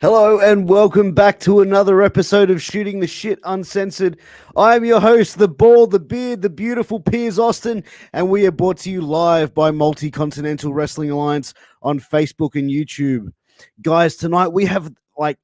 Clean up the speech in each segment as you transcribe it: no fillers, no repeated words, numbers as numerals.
Hello and welcome back to another episode of Shooting the Shit Uncensored. I am your host, the ball, the beard, the beautiful Piers Austin, and we are brought to you live by Multi-Continental Wrestling Alliance on Facebook and YouTube. Guys, tonight we have,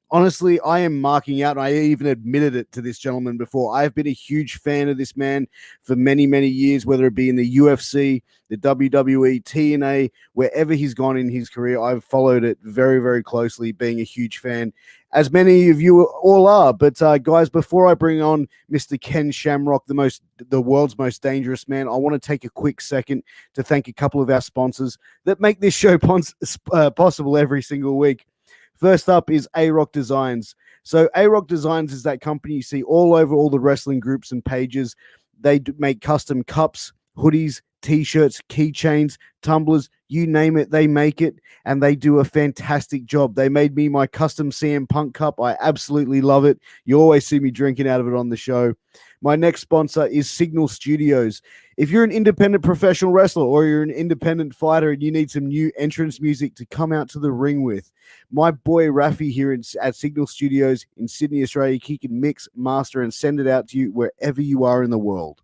honestly, I am marking out, and I even admitted it to this gentleman before. I have been a huge fan of this man for many, many years, whether it be in the UFC, the WWE, TNA, wherever he's gone in his career. I've followed it very, very closely, being a huge fan, as many of you all are. But guys, before I bring on Mr. Ken Shamrock, the world's most dangerous man, I want to take a quick second to thank a couple of our sponsors that make this show possible every single week. First up is A-Rock Designs. So A-Rock Designs is that company you see all over all the wrestling groups and pages. They make custom cups, hoodies, T-shirts, keychains, tumblers, you name it, they make it, and they do a fantastic job. They made me my custom CM Punk cup. I absolutely love it. You always see me drinking out of it on the show. My next sponsor is Signal Studios. If you're an independent professional wrestler or you're an independent fighter and you need some new entrance music to come out to the ring with, my boy Rafi here at Signal Studios in Sydney, Australia, he can mix, master, and send it out to you wherever you are in the world.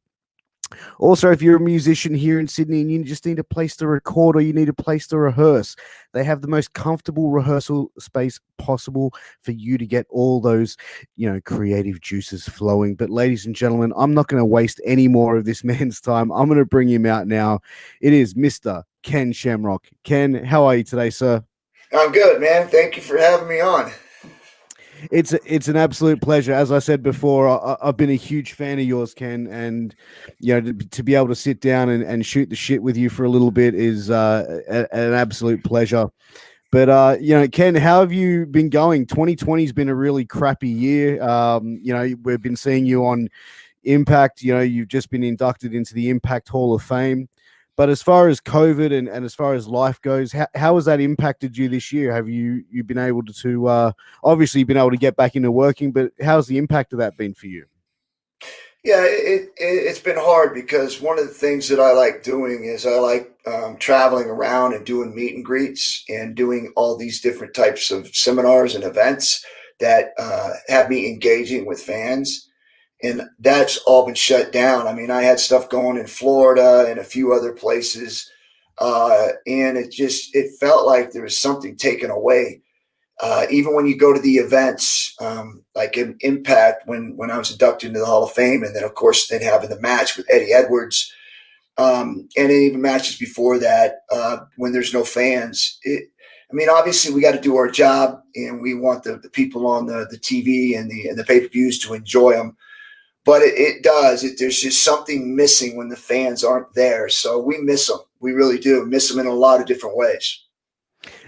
Also, if you're a musician here in Sydney and you just need a place to record or you need a place to rehearse, they have the most comfortable rehearsal space possible for you to get all those, creative juices flowing. But ladies and gentlemen, I'm not going to waste any more of this man's time. I'm going to bring him out now. It is Mr. Ken Shamrock. Ken, how are you today, sir? I'm good, man. Thank you for having me on. It's an absolute pleasure. As I said before, I've been a huge fan of yours, Ken, and to be able to sit down and shoot the shit with you for a little bit is an absolute pleasure. But Ken, how have you been going? 2020 has been a really crappy year. We've been seeing you on Impact. You've just been inducted into the Impact Hall of Fame. But as far as COVID and as far as life goes, how has that impacted you this year? Have you been able to obviously you've been able to get back into working, but how's the impact of that been for you? Yeah, it's been hard because one of the things that I like doing is I like traveling around and doing meet and greets and doing all these different types of seminars and events that have me engaging with fans. And that's all been shut down. I mean, I had stuff going in Florida and a few other places, and it felt like there was something taken away. Even when you go to the events, like in Impact, when I was inducted into the Hall of Fame, and then of course then having the match with Eddie Edwards, and then even matches before that, when there's no fans. Obviously we got to do our job, and we want the people on the TV and the pay-per-views to enjoy them. But it does. There's just something missing when the fans aren't there. So we miss them. We really do miss them in a lot of different ways.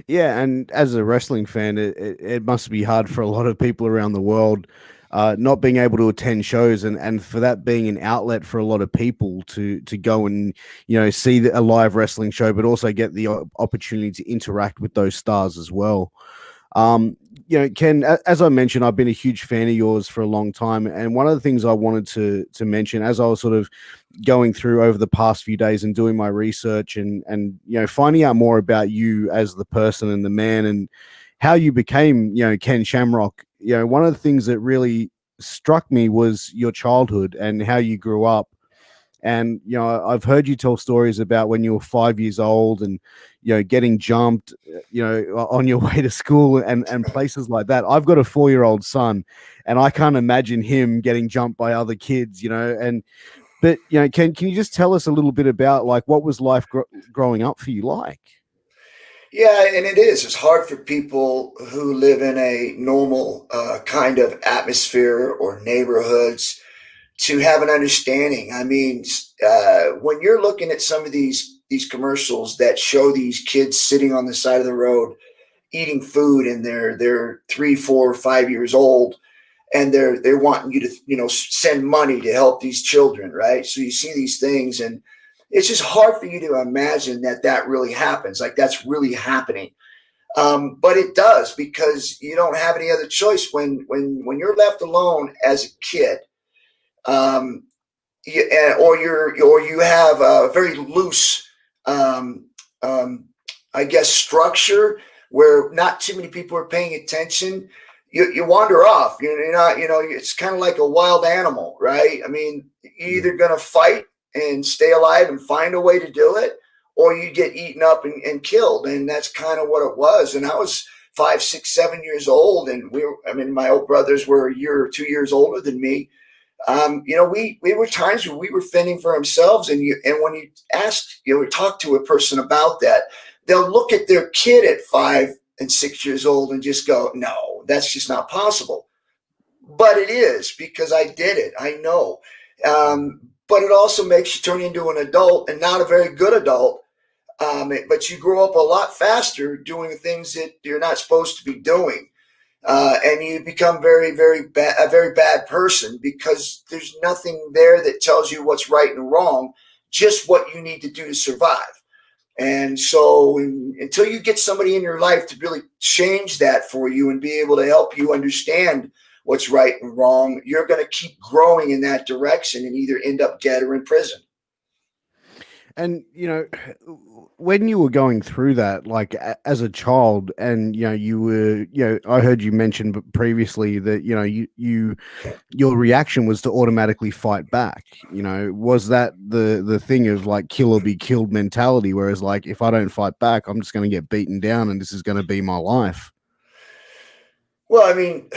Yeah, and as a wrestling fan, it must be hard for a lot of people around the world not being able to attend shows, and for that being an outlet for a lot of people to go and see a live wrestling show, but also get the opportunity to interact with those stars as well. Ken, as I mentioned, I've been a huge fan of yours for a long time, and one of the things I wanted to mention as I was sort of going through over the past few days and doing my research and finding out more about you as the person and the man and how you became Ken Shamrock. One of the things that really struck me was your childhood and how you grew up. And, I've heard you tell stories about when you were 5 years old and, getting jumped, on your way to school and places like that. I've got a 4-year-old son and I can't imagine him getting jumped by other kids, but can you just tell us a little bit about what was life growing up for you like? Yeah, and it is. It's hard for people who live in a normal kind of atmosphere or neighborhoods to have an understanding. When you're looking at some of these commercials that show these kids sitting on the side of the road eating food, and they're 3, 4, 5 years old, and they're wanting you to send money to help these children, right? So you see these things, and it's just hard for you to imagine that really happens, like that's really happening. But it does, because you don't have any other choice when you're left alone as a kid. um, or you have a very loose, um, I guess, structure where not too many people are paying attention, you wander off. You're not, it's kind of like a wild animal, right? I mean, you're either going to fight and stay alive and find a way to do it, or you get eaten up and killed. And that's kind of what it was. And I was 5, 6, 7 years old. And my old brothers were a year or 2 years older than me. We were times where we were fending for ourselves. And when you ask, or talk to a person about that, they'll look at their kid at 5 and 6 years old and just go, no, that's just not possible. But it is, because I did it. I know. But it also makes you turn into an adult, and not a very good adult. But you grow up a lot faster doing things that you're not supposed to be doing. And you become very, very bad, a very bad person, because there's nothing there that tells you what's right and wrong, just what you need to do to survive. And so until you get somebody in your life to really change that for you and be able to help you understand what's right and wrong, you're going to keep growing in that direction and either end up dead or in prison. And, when you were going through that, like as a child, and, you were, I heard you mention previously that, your reaction was to automatically fight back. Was that the thing of like kill or be killed mentality? Whereas like, if I don't fight back, I'm just going to get beaten down and this is going to be my life. Well, I mean,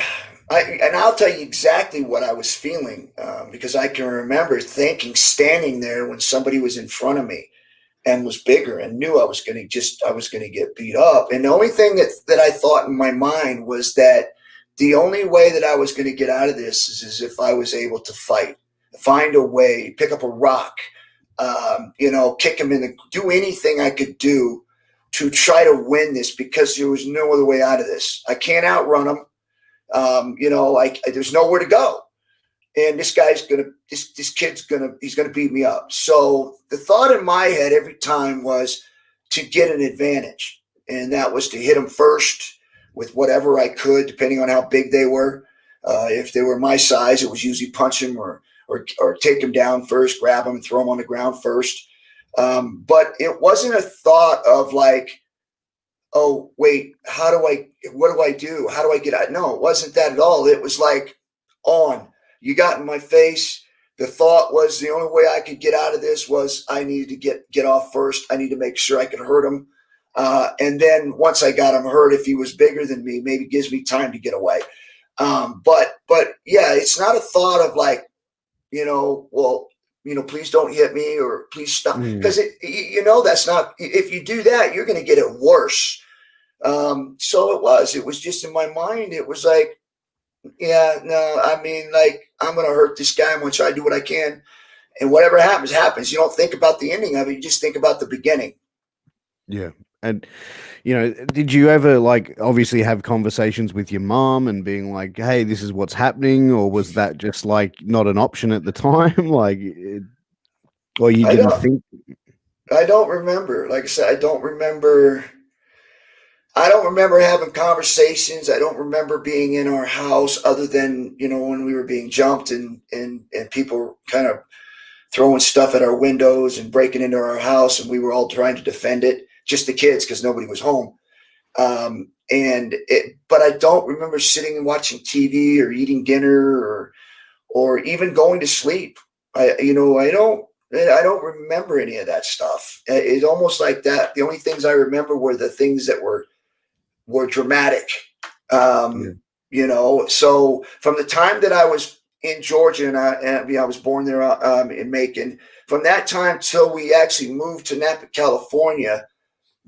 I'll tell you exactly what I was feeling, because I can remember standing there when somebody was in front of me and was bigger and knew I was going to get beat up. And the only thing that I thought in my mind was that the only way that I was going to get out of this is if I was able to fight, find a way, pick up a rock, kick him do anything I could do to try to win this, because there was no other way out of this. I can't outrun him. There's nowhere to go. And this kid's he's gonna beat me up. So the thought in my head every time was to get an advantage. And that was to hit him first with whatever I could, depending on how big they were. If they were my size, it was usually punch him or take him down first, grab him and throw him on the ground first. But it wasn't a thought of like, oh, wait, what do I do? How do I get out? No, it wasn't that at all. It was like, you got in my face. The thought was the only way I could get out of this was I needed to get off first. I need to make sure I could hurt him. And then once I got him hurt, if he was bigger than me, maybe gives me time to get away. But yeah, it's not a thought of like, please don't hit me or please stop. Because that's not, if you do that, you're going to get it worse. So it was just in my mind. It was like, yeah, no, I mean, like, I'm going to hurt this guy. I'm going to try to do what I can. And whatever happens, happens. You don't think about the ending of it. You just think about the beginning. Yeah. And, did you ever like obviously have conversations with your mom and being like, hey, this is what's happening? Or was that just like not an option at the time? Like, or you didn't think? I don't remember. Like I said, I don't remember having conversations. I don't remember being in our house other than, when we were being jumped and people kind of throwing stuff at our windows and breaking into our house. And we were all trying to defend it, just the kids, because nobody was home. But I don't remember sitting and watching TV or eating dinner or even going to sleep. I don't remember any of that stuff. It's almost like that. The only things I remember were the things that were dramatic. So from the time that I was in Georgia and I was born there in Macon, from that time till we actually moved to Napa, California,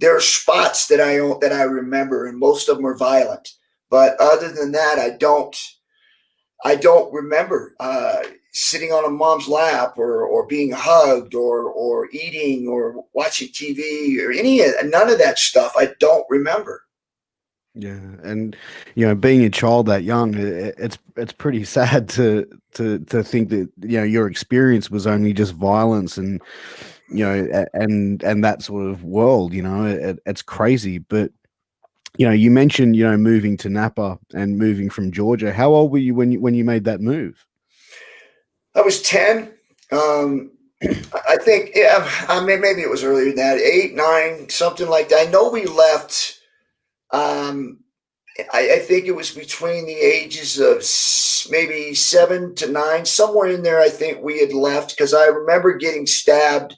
there are spots that I remember, and most of them are violent. But other than that, I don't remember sitting on a mom's lap or being hugged or eating or watching TV or none of that stuff. I don't remember. Yeah, and being a child that young, it's pretty sad to think that your experience was only just violence and and that sort of world. It's crazy. But you mentioned moving to Napa and moving from Georgia. How old were you when you made that move? I was 10. I think, yeah, I mean, maybe it was earlier than that, 8, 9, something like that. I know we left Um, I think it was between the ages of maybe 7 to 9, somewhere in there. I think we had left because I remember getting stabbed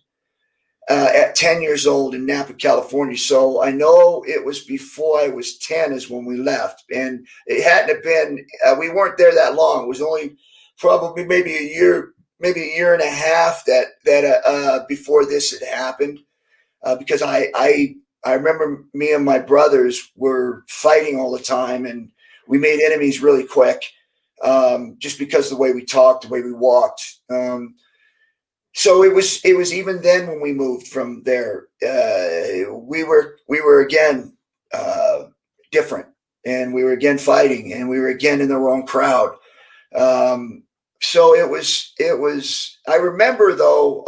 at 10 years old in Napa, California. So I know it was before I was 10 is when we left. And it hadn't have been, we weren't there that long. It was only probably maybe a year and a half that before this had happened. Because I remember me and my brothers were fighting all the time, and we made enemies really quick, just because of the way we talked, the way we walked. So it was even then when we moved from there, we were again different, and we were again fighting, and we were again in the wrong crowd. Um, so it was. I remember though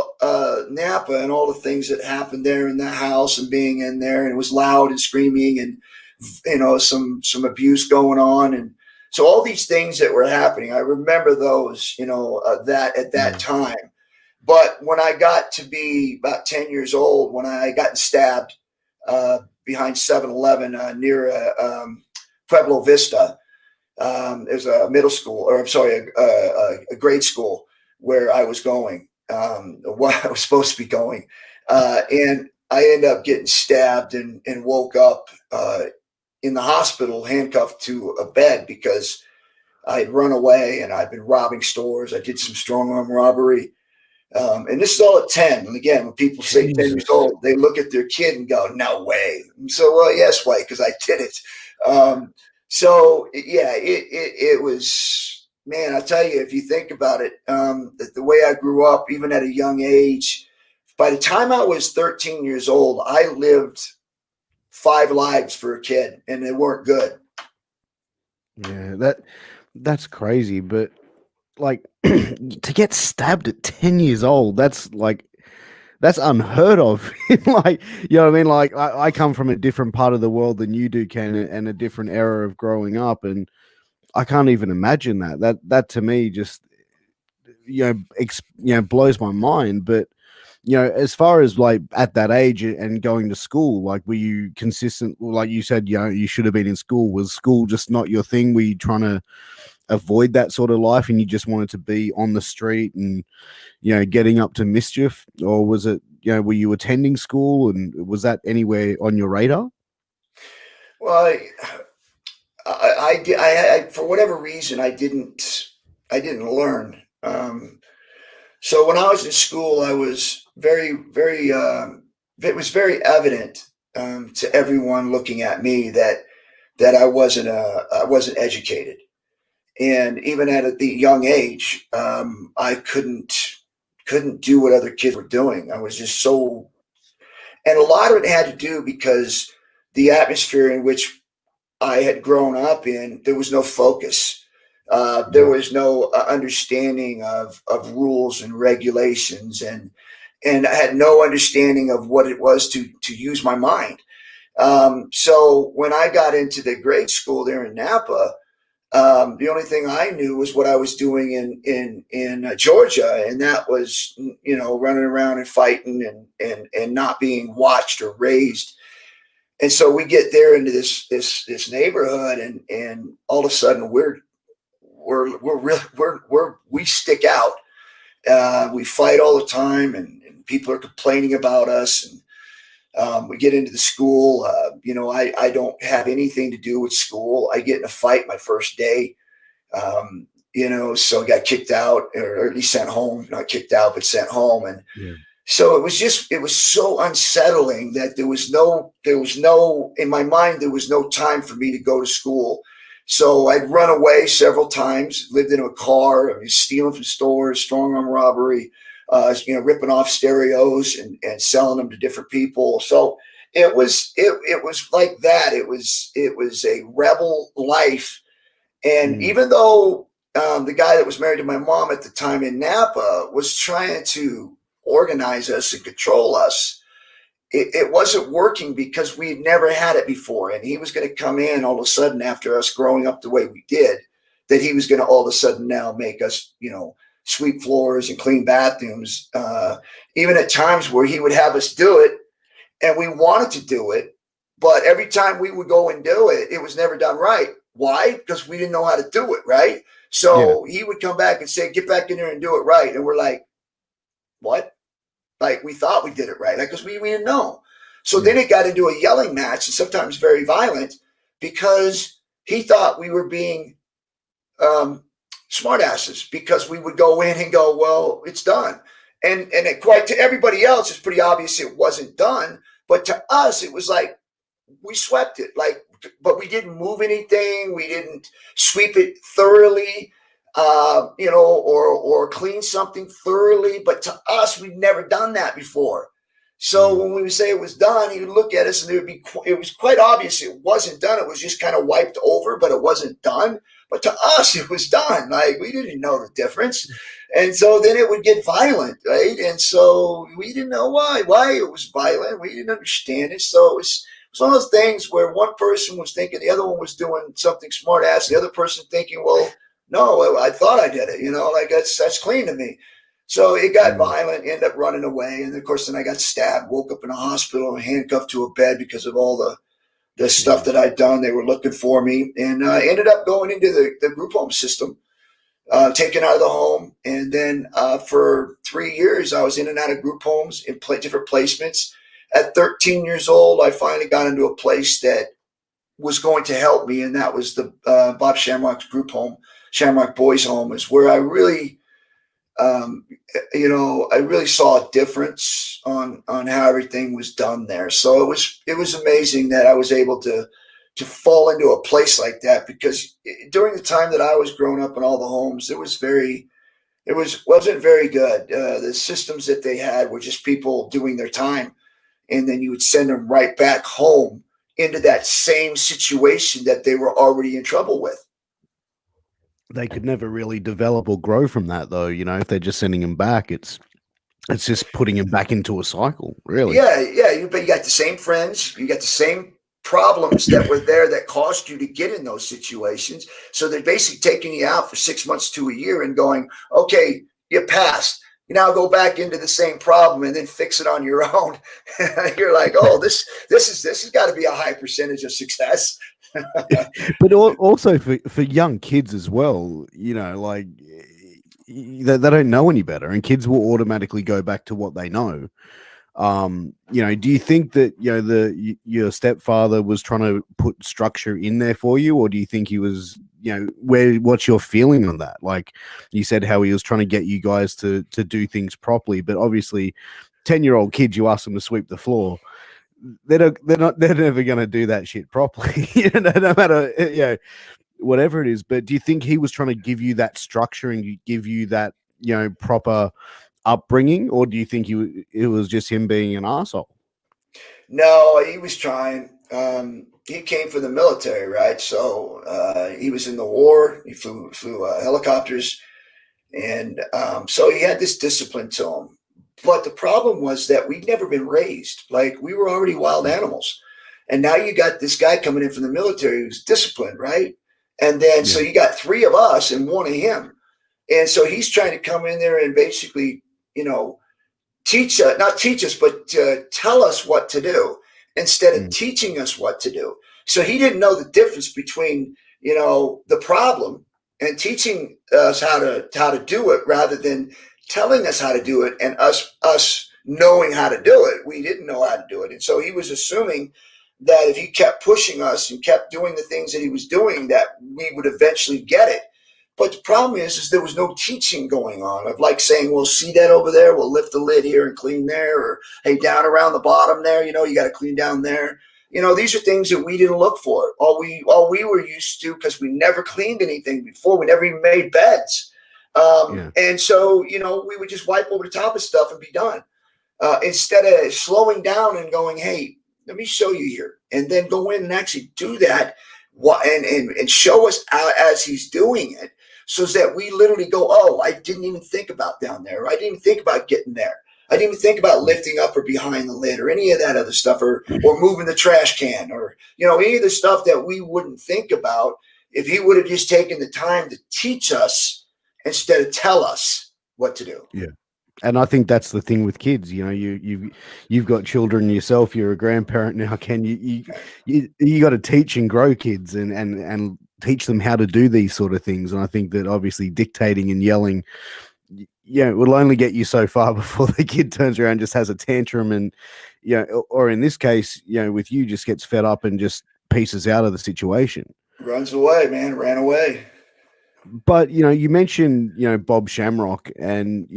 Napa and all the things that happened there in that house and being in there, and it was loud and screaming, and some abuse going on, and so all these things that were happening. I remember those, that at that Mm. time. But when I got to be about 10 years old, when I got stabbed behind 7-Eleven near Pueblo Vista, there's a middle school, or I'm sorry, a grade school where I was going, what I was supposed to be going. And I ended up getting stabbed and woke up in the hospital, handcuffed to a bed because I had run away and I'd been robbing stores. I did some strong arm robbery. And this is all at 10. And again, when people say 10 years Jesus. old, they look at their kid and go, no way. And so, well, yes, way, because I did it. So, yeah, it was, man, I tell you, if you think about it, the way I grew up, even at a young age, by the time I was 13 years old, I lived 5 lives for a kid, and they weren't good. Yeah, that's crazy. But like to get stabbed at 10 years old, that's unheard of. Like, you know what I mean? Like, I come from a different part of the world than you do, Ken, and a different era of growing up, and I can't even imagine that. That to me just blows my mind. But as far as like at that age and going to school, like were you consistent? Like you said, you should have been in school. Was school just not your thing? Were you trying to avoid that sort of life, and you just wanted to be on the street and getting up to mischief? Or was it, were you attending school, and was that anywhere on your radar? Well, I for whatever reason, I didn't learn. So when I was in school, I was very. It was very evident to everyone looking at me that I wasn't educated, and even at the young age, I couldn't do what other kids were doing. I was just so, and a lot of it had to do because the atmosphere in which I had grown up in, there was no focus. There Yeah. was no understanding of rules and regulations, and I had no understanding of what it was to use my mind. So when I got into the grade school there in Napa, the only thing I knew was what I was doing in Georgia, and that was running around and fighting and not being watched or raised. And so we get there into this neighborhood, and all of a sudden we stick out. We fight all the time, and people are complaining about us. And we get into the school. I don't have anything to do with school. I get in a fight my first day. So I got kicked out, or at least sent home. Not kicked out, but sent home. And Yeah. so it was so unsettling that there was no in my mind, there was no time for me to go to school. So I'd run away several times, lived in a car, I mean, stealing from stores, strong arm robbery, ripping off stereos and selling them to different people. So it was like that. It was a rebel life. And Mm. even though the guy that was married to my mom at the time in Napa was trying to organize us and control us, it wasn't working because we had never had it before. And he was going to come in all of a sudden after us growing up the way we did, that he was going to all of a sudden now make us, sweep floors and clean bathrooms, even at times where he would have us do it and we wanted to do it, But every time we would go and do it, it was never done right. Why? Because we didn't know how to do it right. Yeah. So he would come back and say, get back in there and do it right. And we're like, what? Like, we thought we did it right. Like, because we didn't know. So then it got into a yelling match, and sometimes very violent, because he thought we were being smartasses, because we would go in and go, well, it's done. And it, quite to everybody else, it's pretty obvious it wasn't done. But to us, it was like, we swept it, like, but we didn't move anything. We didn't sweep it thoroughly, or clean something thoroughly. But to us, we'd never done that before. So when we would say it was done, he would look at us, and it was quite obvious it wasn't done. It was just kind of wiped over, but it wasn't done. But to us, it was done. Like, we didn't know the difference. And so then it would get violent, right? And so we didn't know why it was violent. We didn't understand it. So it's one of those things where one person was thinking the other one was doing something smart ass, the other person thinking, well, no, I thought I did it, like that's clean to me. So it got violent, ended up running away. And of course, then I got stabbed, woke up in a hospital, handcuffed to a bed because of all the stuff that I'd done. They were looking for me, and I ended up going into the group home system, taken out of the home. And then for 3 years, I was in and out of group homes in different placements. At 13 years old, I finally got into a place that was going to help me, and that was the Bob Shamrock's group home, Shamrock Boys Home, is where I really, I really saw a difference on how everything was done there. So it was amazing that I was able to fall into a place like that, because during the time that I was growing up in all the homes, wasn't very good. The systems that they had were just people doing their time, and then you would send them right back home into that same situation that they were already in trouble with. They could never really develop or grow from that, though. If they're just sending him back, it's just putting him back into a cycle, really. Yeah. But you got the same friends, you got the same problems that were there that caused you to get in those situations. So they're basically taking you out for 6 months to a year and going, okay, you passed. You now go back into the same problem and then fix it on your own. You're like, oh, this has got to be a high percentage of success. But also for young kids as well, like they don't know any better, and kids will automatically go back to what they know. Do you think that your stepfather was trying to put structure in there for you, or do you think he was, what's your feeling on that? Like you said, how he was trying to get you guys to do things properly, but obviously 10-year-old kids, you ask them to sweep the floor, they're never going to do that shit properly, no matter, whatever it is. But do you think he was trying to give you that structure and give you that, proper upbringing, or do you think it was just him being an asshole? No, he was trying. He came from the military, right? So he was in the war. He flew helicopters, and so he had this discipline to him. But the problem was that we'd never been raised. Like, we were already wild animals, and now you got this guy coming in from the military who's disciplined, right? And then so you got 3 of us and 1 of him, and so he's trying to come in there and basically, not teach us, but tell us what to do instead of teaching us what to do. So he didn't know the difference between, the problem and teaching us how to do it, rather than telling us how to do it and us knowing how to do it. We didn't know how to do it. And so he was assuming that if he kept pushing us and kept doing the things that he was doing, that we would eventually get it. But the problem is there was no teaching going on of, like, saying, well, see that over there? We'll lift the lid here and clean there. Or, hey, down around the bottom there, you got to clean down there. These are things that we didn't look for. All we were used to, because we never cleaned anything before. We never even made beds. And so, we would just wipe over the top of stuff and be done. Instead of slowing down and going, hey, let me show you here. And then go in and actually do that and show us as he's doing it. So that we literally go, oh, I didn't even think about down there. I didn't even think about getting there. I didn't even think about lifting up or behind the lid or any of that other stuff, or moving the trash can, or, any of the stuff that we wouldn't think about if he would have just taken the time to teach us instead of tell us what to do. Yeah. And I think that's the thing with kids. You know, you've got children yourself. You're a grandparent now. Ken, you got to teach and grow kids and teach them how to do these sort of things. And I think that obviously dictating and yelling, it will only get you so far before the kid turns around and just has a tantrum, and or in this case, with you, just gets fed up and just pieces out of the situation. Runs away, man. Ran away. But you mentioned Bob Shamrock, and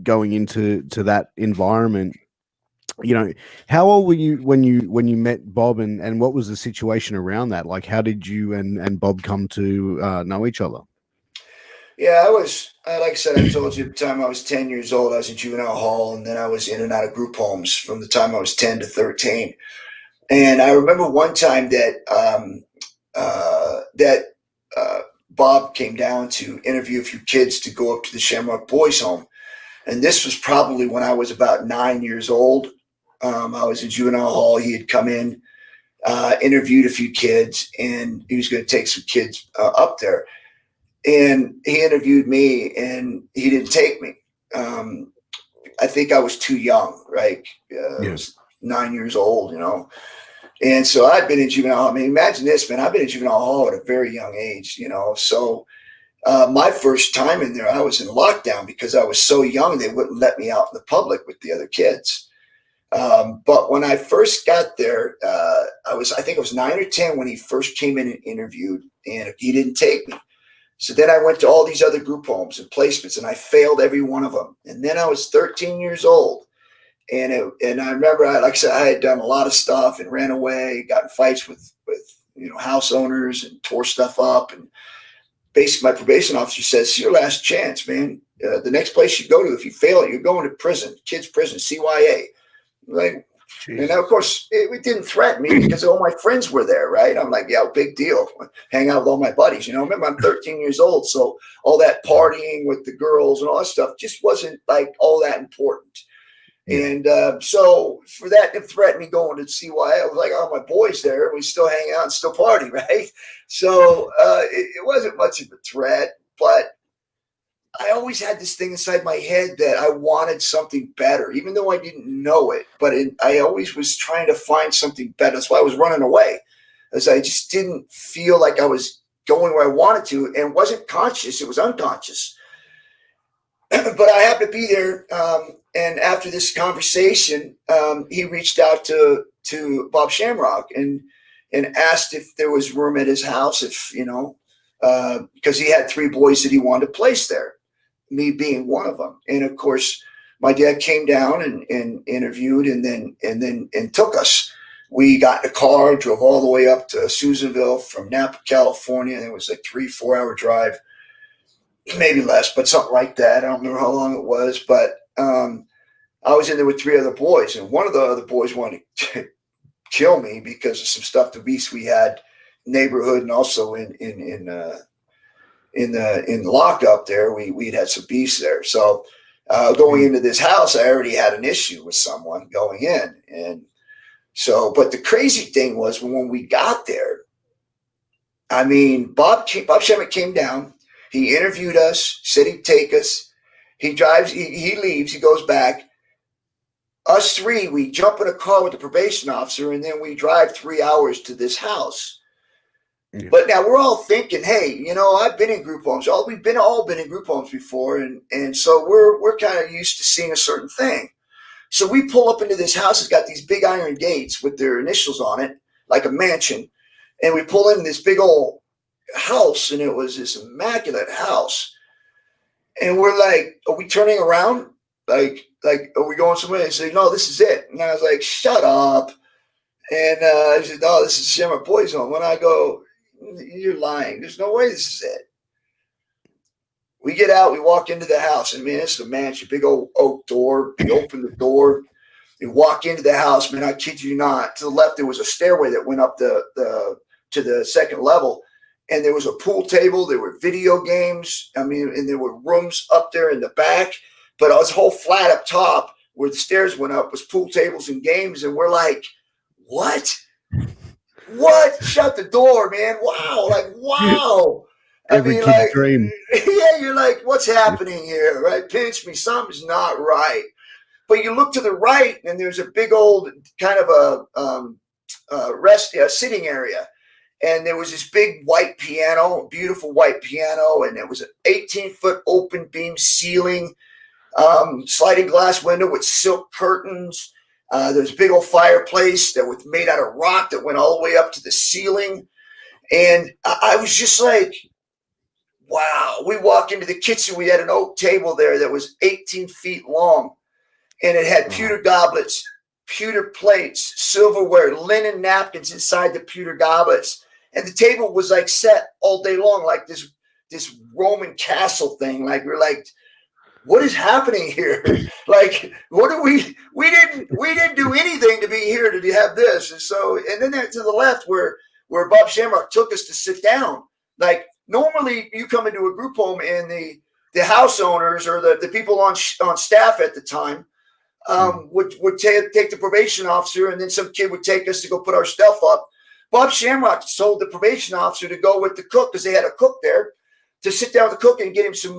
going into that environment. How old were you when you met Bob, and what was the situation around that? Like, how did you and Bob come to know each other? Yeah, like I said, I told you at the time I was 10 years old, I was in juvenile hall, and then I was in and out of group homes from the time I was 10 to 13. And I remember one time that Bob came down to interview a few kids to go up to the Shamrock Boys Home. And this was probably when I was about 9 years old. I was in juvenile hall. He had come in, interviewed a few kids, and he was going to take some kids up there. And he interviewed me, and he didn't take me. I think I was too young, right? I was 9 years old, And so I'd been in juvenile hall. I mean, imagine this, man. I've been in juvenile hall at a very young age, So my first time in there, I was in lockdown because I was so young. They wouldn't let me out in the public with the other kids. But when I first got there, I think I was 9 or 10 when he first came in and interviewed, and he didn't take me. So then I went to all these other group homes and placements, and I failed every one of them. And then I was 13 years old. And I remember, like I said, I had done a lot of stuff and ran away, got in fights with house owners and tore stuff up. And basically, my probation officer says, "It's your last chance, man. The next place you go to, if you fail it, you're going to prison, kids' prison, CYA." Like, and of course, it didn't threaten me because all my friends were there, right? I'm like, yeah, big deal. Hang out with all my buddies. Remember, I'm 13 years old, so all that partying with the girls and all that stuff just wasn't like all that important. And so for that to threaten me going to CYA, I was like, oh, my boys there, we still hang out and still party, right? So it wasn't much of a threat, but I always had this thing inside my head that I wanted something better, even though I didn't know it. But I always was trying to find something better. That's why I was running away, as I just didn't feel like I was going where I wanted to, and wasn't conscious. It was unconscious. But I happened to be there, and after this conversation, he reached out to Bob Shamrock and asked if there was room at his house, because he had 3 boys that he wanted to place there, me being one of them. And of course, my dad came down and interviewed, and then took us. We got in a car, drove all the way up to Susanville from Napa, California. It was like 3-4 hour drive. Maybe less, but something like that. I don't remember how long it was, but I was in there with 3 other boys, and one of the other boys wanted to kill me because of some stuff, the beefs we had in the neighborhood, and also in the lockup there, we'd had some beefs there. So going into this house, I already had an issue with someone going in, and so. But the crazy thing was when we got there, I mean, Bob Shamrock came down. He interviewed us, said he'd take us. He drives, he leaves, he goes back. Us 3, we jump in a car with the probation officer, and then we drive 3 hours to this house. Yeah. But now we're all thinking, hey, I've been in group homes. We've all been in group homes before, and so we're kind of used to seeing a certain thing. So we pull up into this house. It's got these big iron gates with their initials on it, like a mansion. And we pull in this big old house, and it was this immaculate house. And we're like, are we turning around? Like, are we going somewhere? And say, no, this is it. And I was like, shut up. And I said, no, this is Shamrock Boys Home. And I go, you're lying. There's no way this is it. We get out, we walk into the house, and man, it's a mansion, big old oak door. We open the door, we walk into the house, man, I kid you not. To the left, there was a stairway that went up to the second level. And there was a pool table. There were video games. I mean, and there were rooms up there in the back. But this whole flat up top where the stairs went up was pool tables and games. And we're like, what? What? Shut the door, man. Wow. Like, wow. I Every mean, kid's like, dream. yeah, you're like, what's happening here, right? Pinch me, something's not right. But you look to the right, and there's a big old kind of a sitting area, and there was this big white piano, beautiful white piano, and it was an 18-foot open beam ceiling, sliding glass window with silk curtains. There's a big old fireplace that was made out of rock that went all the way up to the ceiling. And I was just like, wow. We walked into the kitchen. We had an oak table there that was 18 feet long, and it had pewter goblets, pewter plates, silverware, linen napkins inside the pewter goblets. And the table was like set all day long, like this Roman castle thing. Like we're like, what is happening here? Like, what are we didn't do anything to be here to have this. And so, and then there to the left where Bob Shamrock took us to sit down. Like normally you come into a group home and the house owners or the people on staff at the time would take the probation officer, and then some kid would take us to go put our stuff up. Bob Shamrock told the probation officer to go with the cook because they had a cook there, to sit down with the cook and get him some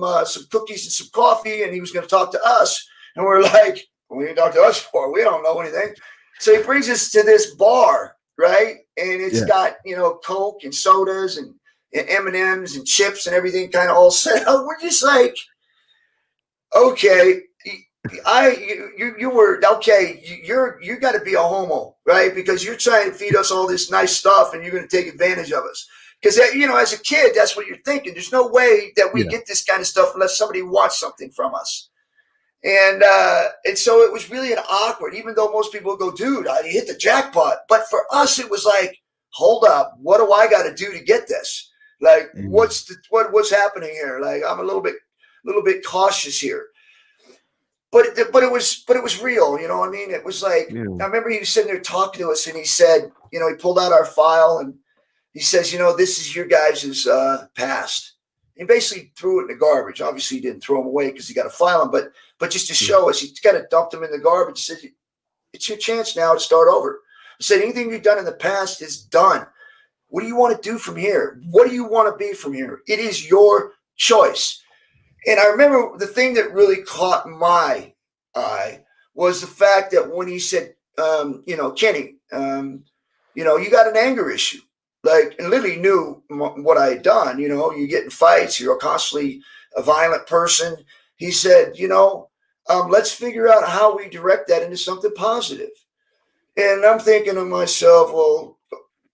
cookies and some coffee, and he was going to talk to us. And we're like, what are you talk to us for? We don't know anything. So he brings us to this bar, right? And it's got, Coke and sodas and M&Ms and chips and everything kind of all set up. We're just like, okay, you were okay. You got to be a homo, right? Because you're trying to feed us all this nice stuff, and you're going to take advantage of us. Because as a kid, that's what you're thinking. There's no way that we get this kind of stuff unless somebody wants something from us. And so it was really an awkward. Even though most people go, "Dude, I hit the jackpot," but for us, it was like, "Hold up, what do I got to do to get this? Like, what's happening here? Like, I'm a little bit cautious here." But it was real, you know what I mean? It was like, I remember he was sitting there talking to us, and he said, he pulled out our file, and he says, this is your guys' past. He basically threw it in the garbage. Obviously, he didn't throw them away because he got to file them, but just to show us, he kind of dumped them in the garbage. He said, it's your chance now to start over. He said, anything you've done in the past is done. What do you want to do from here? What do you want to be from here? It is your choice. And I remember the thing that really caught my eye was the fact that when he said, Kenny, you got an anger issue. Like, and literally knew what I had done. You get in fights. You're constantly a violent person. He said, let's figure out how we direct that into something positive. And I'm thinking to myself, well,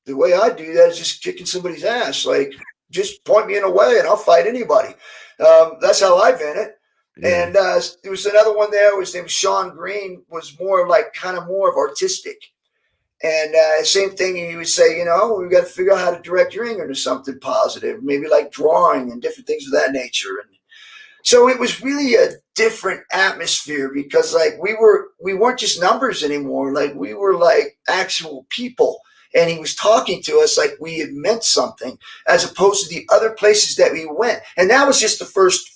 the way I do that is just kicking somebody's ass. Like, just point me in a way and I'll fight anybody. That's how I vent it. Yeah. And there was another one there. His name was Sean Green, was more of artistic. And same thing, he would say, we've got to figure out how to direct your anger to something positive, maybe like drawing and different things of that nature. And so it was really a different atmosphere because like we weren't just numbers anymore. Like we were like actual people. And he was talking to us like we had meant something, as opposed to the other places that we went. And that was just the first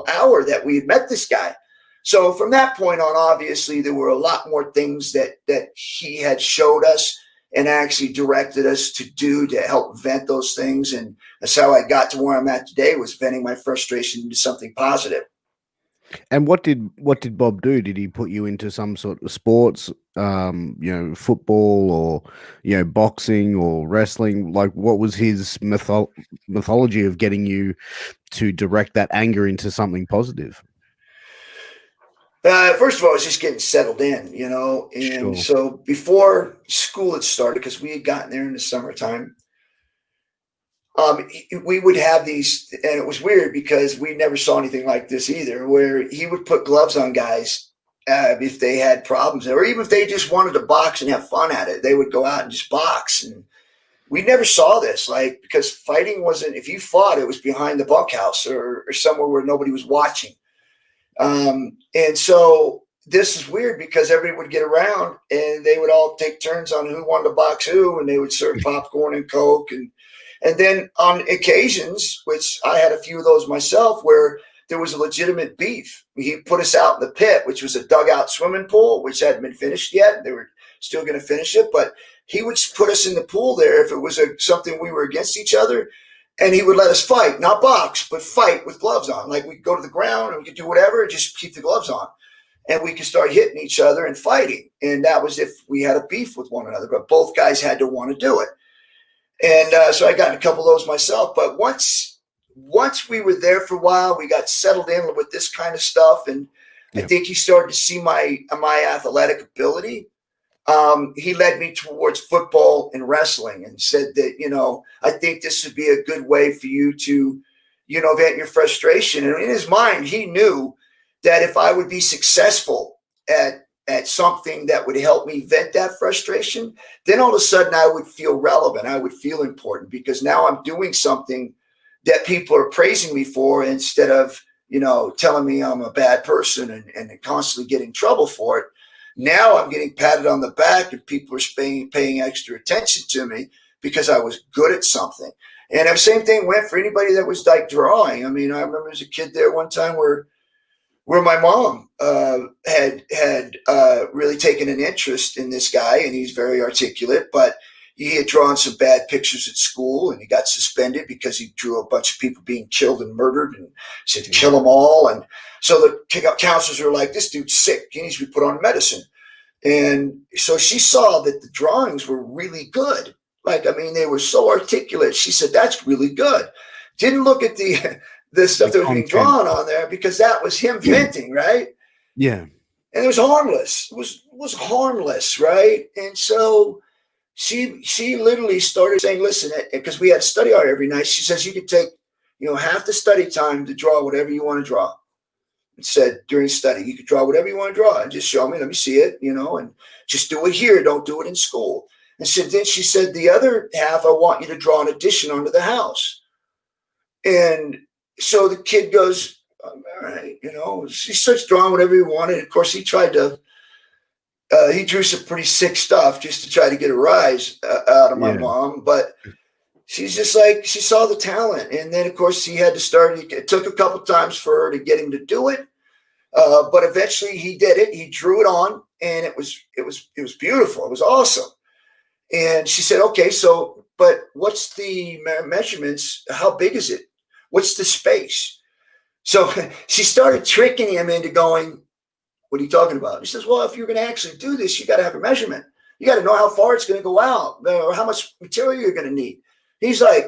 hour that we had met this guy. So from that point on, obviously, there were a lot more things that he had showed us and actually directed us to do to help vent those things. And that's how I got to where I'm at today, was venting my frustration into something positive. And what did Bob do? Did he put you into some sort of sports, football or, boxing or wrestling? Like, what was his mythology of getting you to direct that anger into something positive? First of all, I was just getting settled in, and so before school had started, because we had gotten there in the summertime, we would have these, and it was weird because we never saw anything like this either, where he would put gloves on guys if they had problems, or even if they just wanted to box and have fun at it, they would go out and just box. And we never saw this, like, because fighting wasn't, if you fought, it was behind the bunkhouse or somewhere where nobody was watching. And so this is weird because everybody would get around and they would all take turns on who wanted to box who, and they would serve popcorn and Coke. And then on occasions, which I had a few of those myself, where there was a legitimate beef, he put us out in the pit, which was a dugout swimming pool, which hadn't been finished yet. They were still going to finish it, but he would put us in the pool there if it was something we were against each other. And he would let us fight, not box, but fight with gloves on. Like we'd go to the ground and we could do whatever, just keep the gloves on. And we could start hitting each other and fighting. And that was if we had a beef with one another, but both guys had to want to do it. And so I got in a couple of those myself. But once we were there for a while, we got settled in with this kind of stuff. And I think he started to see my athletic ability. He led me towards football and wrestling and said that, I think this would be a good way for you to, vent your frustration. And in his mind, he knew that if I would be successful at something that would help me vent that frustration, then all of a sudden I would feel relevant. I would feel important because now I'm doing something that people are praising me for instead of, telling me I'm a bad person and constantly getting in trouble for it. Now I'm getting patted on the back and people are paying extra attention to me because I was good at something. And the same thing went for anybody that was like drawing. I mean, I remember as a kid there one time where my mom had really taken an interest in this guy, and he's very articulate, but he had drawn some bad pictures at school and he got suspended because he drew a bunch of people being killed and murdered and said, kill them all. And so the counselors were like, this dude's sick. He needs to be put on medicine. And so she saw that the drawings were really good. Like, I mean, they were so articulate. She said, that's really good. Didn't look at the stuff that was being drawn on there because that was him venting, right? Yeah. And it was harmless. It was harmless, right? And so she literally started saying, listen, because we had study art every night. She says, you could take, half the study time to draw whatever you want to draw. It said during study, you could draw whatever you want to draw and just show me, let me see it, and just do it here. Don't do it in school. And so then she said, the other half, I want you to draw an addition onto the house. And so the kid goes, all right, he starts drawing whatever he wanted. Of course, he tried to, he drew some pretty sick stuff just to try to get a rise out of my mom. But she's just like, she saw the talent. And then, of course, he had to start. It took a couple times for her to get him to do it. But eventually he did it. He drew it on, and it was beautiful. It was awesome. And she said, okay, so, but what's the measurements? How big is it? What's the space? So she started tricking him into going, what are you talking about? He says, well, if you're going to actually do this, you got to have a measurement. You got to know how far it's going to go out or how much material you're going to need. He's like,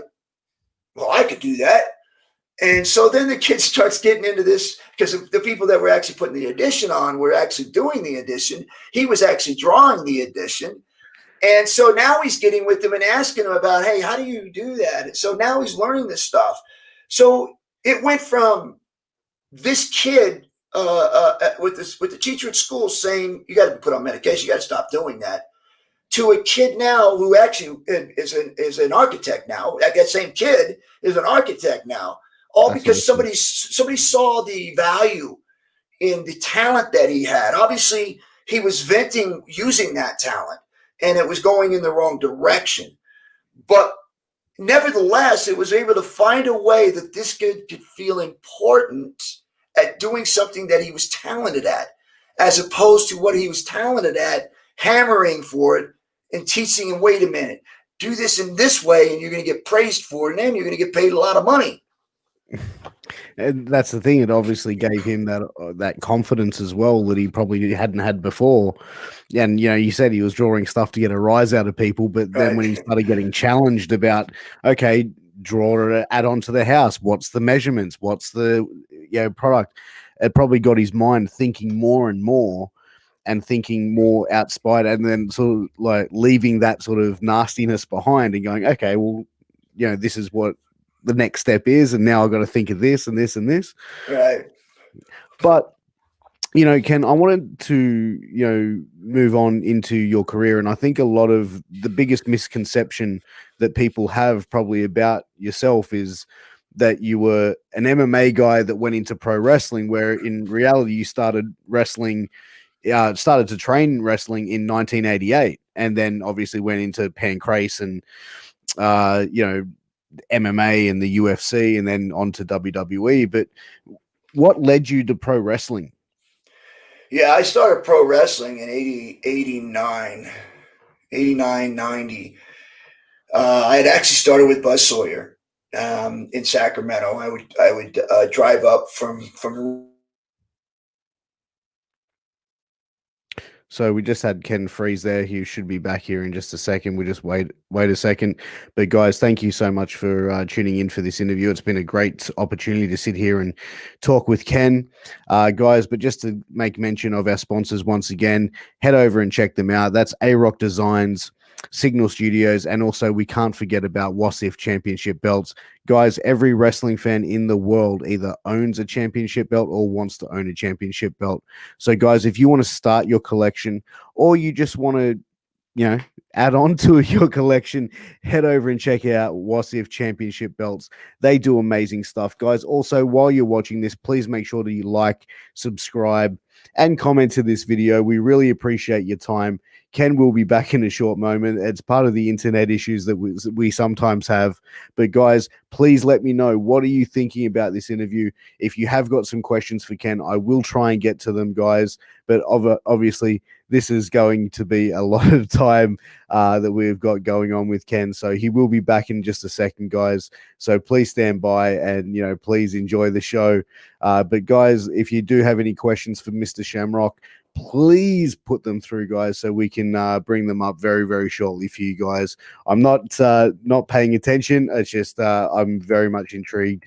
well, I could do that. And so then the kid starts getting into this because the people that were actually putting the addition on were actually doing the addition. He was actually drawing the addition. And so now he's getting with them and asking them about, hey, how do you do that? And so now he's learning this stuff. So it went from this kid with the teacher at school saying, you got to be put on medication, you got to stop doing that, to a kid now who actually is an architect now. That same kid is an architect now, all That's because awesome. somebody saw the value in the talent that he had. Obviously, he was venting using that talent, and it was going in the wrong direction. But nevertheless, it was able to find a way that this kid could feel important at doing something that he was talented at, as opposed to what he was talented at, hammering for it and teaching him, wait a minute, do this in this way and you're going to get praised for it, and then you're going to get paid a lot of money. And that's the thing. It obviously gave him that confidence as well that he probably hadn't had before. And, you said he was drawing stuff to get a rise out of people, but then when he started getting challenged about, okay, draw an add-on to the house, what's the measurements, what's the product, it probably got his mind thinking more and more and thinking more outside, and then sort of like leaving that sort of nastiness behind and going, okay, well, this is what the next step is, and now I've got to think of this and this and this. Right. But Ken, I wanted to move on into your career, and I think a lot of the biggest misconception that people have probably about yourself is that you were an MMA guy that went into pro wrestling, where in reality you started to train wrestling in 1988, and then obviously went into pancrase and MMA and the UFC, and then on to WWE. But what led you to pro wrestling? Yeah, I started pro wrestling in 89, 90. I had actually started with Buzz Sawyer. in Sacramento. I would drive up from. So we just had Ken freeze there. He should be back here in just a second. We just wait a second. But guys, thank you so much for tuning in for this interview. It's been a great opportunity to sit here and talk with Ken, guys. But just to make mention of our sponsors once again, head over and check them out. That's A-Rock Designs, Signal Studios, and also we can't forget about WASIF Championship belts. Guys, every wrestling fan in the world either owns a championship belt or wants to own a championship belt. So, guys, if you want to start your collection or you just want to, add on to your collection, head over and check out WASIF Championship belts. They do amazing stuff, guys. Also, while you're watching this, please make sure that you like, subscribe, and comment to this video. We really appreciate your time. Ken will be back in a short moment. It's part of the internet issues that we sometimes have. But guys, please let me know, what are you thinking about this interview? If you have got some questions for Ken, I will try and get to them, guys. But obviously, this is going to be a lot of time that we've got going on with Ken. So he will be back in just a second, guys. So please stand by and, please enjoy the show. But guys, if you do have any questions for Mr. Shamrock, please put them through, guys, so we can bring them up very, very shortly for you guys. I'm not paying attention. It's just I'm very much intrigued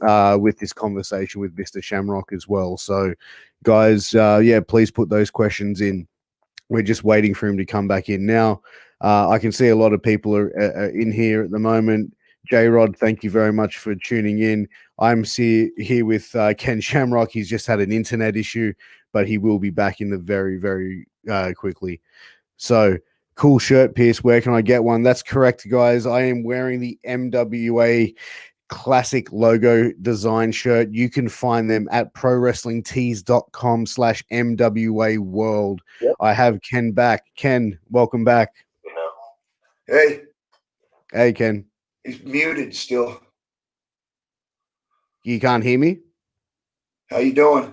with this conversation with Mr. Shamrock as well. So, guys, please put those questions in. We're just waiting for him to come back in now. I can see a lot of people are in here at the moment. J-Rod, thank you very much for tuning in. I'm here with Ken Shamrock. He's just had an internet issue, but he will be back in the very, very quickly. So, cool shirt, Piers. Where can I get one? That's correct, guys. I am wearing the MWA classic logo design shirt. You can find them at prowrestlingtees.com/MWA world. Yep. I have Ken back. Ken, welcome back. Hey. Hey, Ken. He's muted still. You can't hear me? How you doing?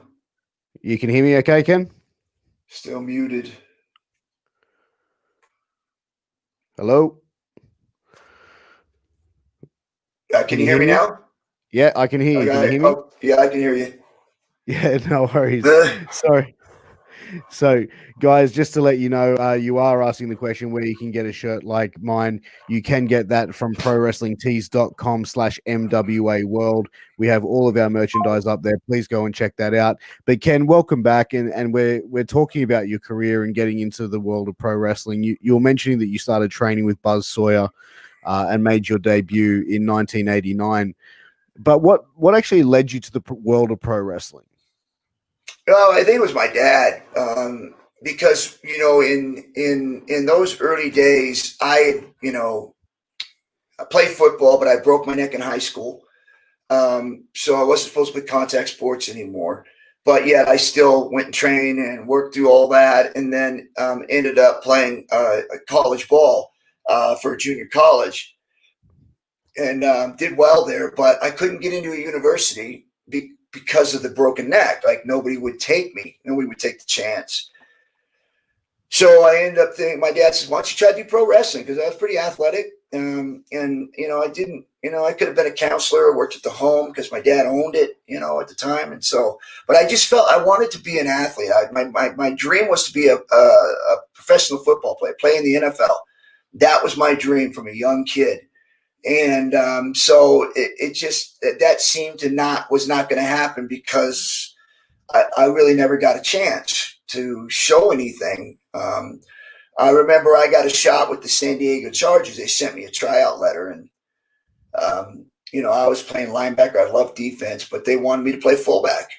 You can hear me okay, Ken? Still muted. Hello? Can you hear me now? Yeah, I can hear you. Can you hear me? Oh, yeah, I can hear you. Yeah, no worries. Sorry. So, guys, just to let you know, you are asking the question where you can get a shirt like mine. You can get that from prowrestlingtees.com/MWA world. We have all of our merchandise up there. Please go and check that out. But Ken, welcome back, and we're talking about your career and getting into the world of pro wrestling. You were mentioning that you started training with Buzz Sawyer and made your debut in 1989. But what actually led you to the world of pro wrestling? Well, I think it was my dad, because in those early days, I played football, but I broke my neck in high school, so I wasn't supposed to play contact sports anymore. But yet, I still went and trained and worked through all that, and then ended up playing college ball for junior college, and did well there. But I couldn't get into a university because of the broken neck. Like, nobody would take me. Nobody would take the chance. So I ended up thinking, my dad says, why don't you try to do pro wrestling? Because I was pretty athletic. And I didn't, I could have been a counselor, worked at the home because my dad owned it, at the time. And so, but I just felt I wanted to be an athlete. My dream was to be a professional football player, play in the NFL. That was my dream from a young kid. And so it just, that seemed to was not going to happen because I really never got a chance to show anything. I remember I got a shot with the San Diego Chargers. They sent me a tryout letter, and I was playing linebacker. I loved defense, but they wanted me to play fullback.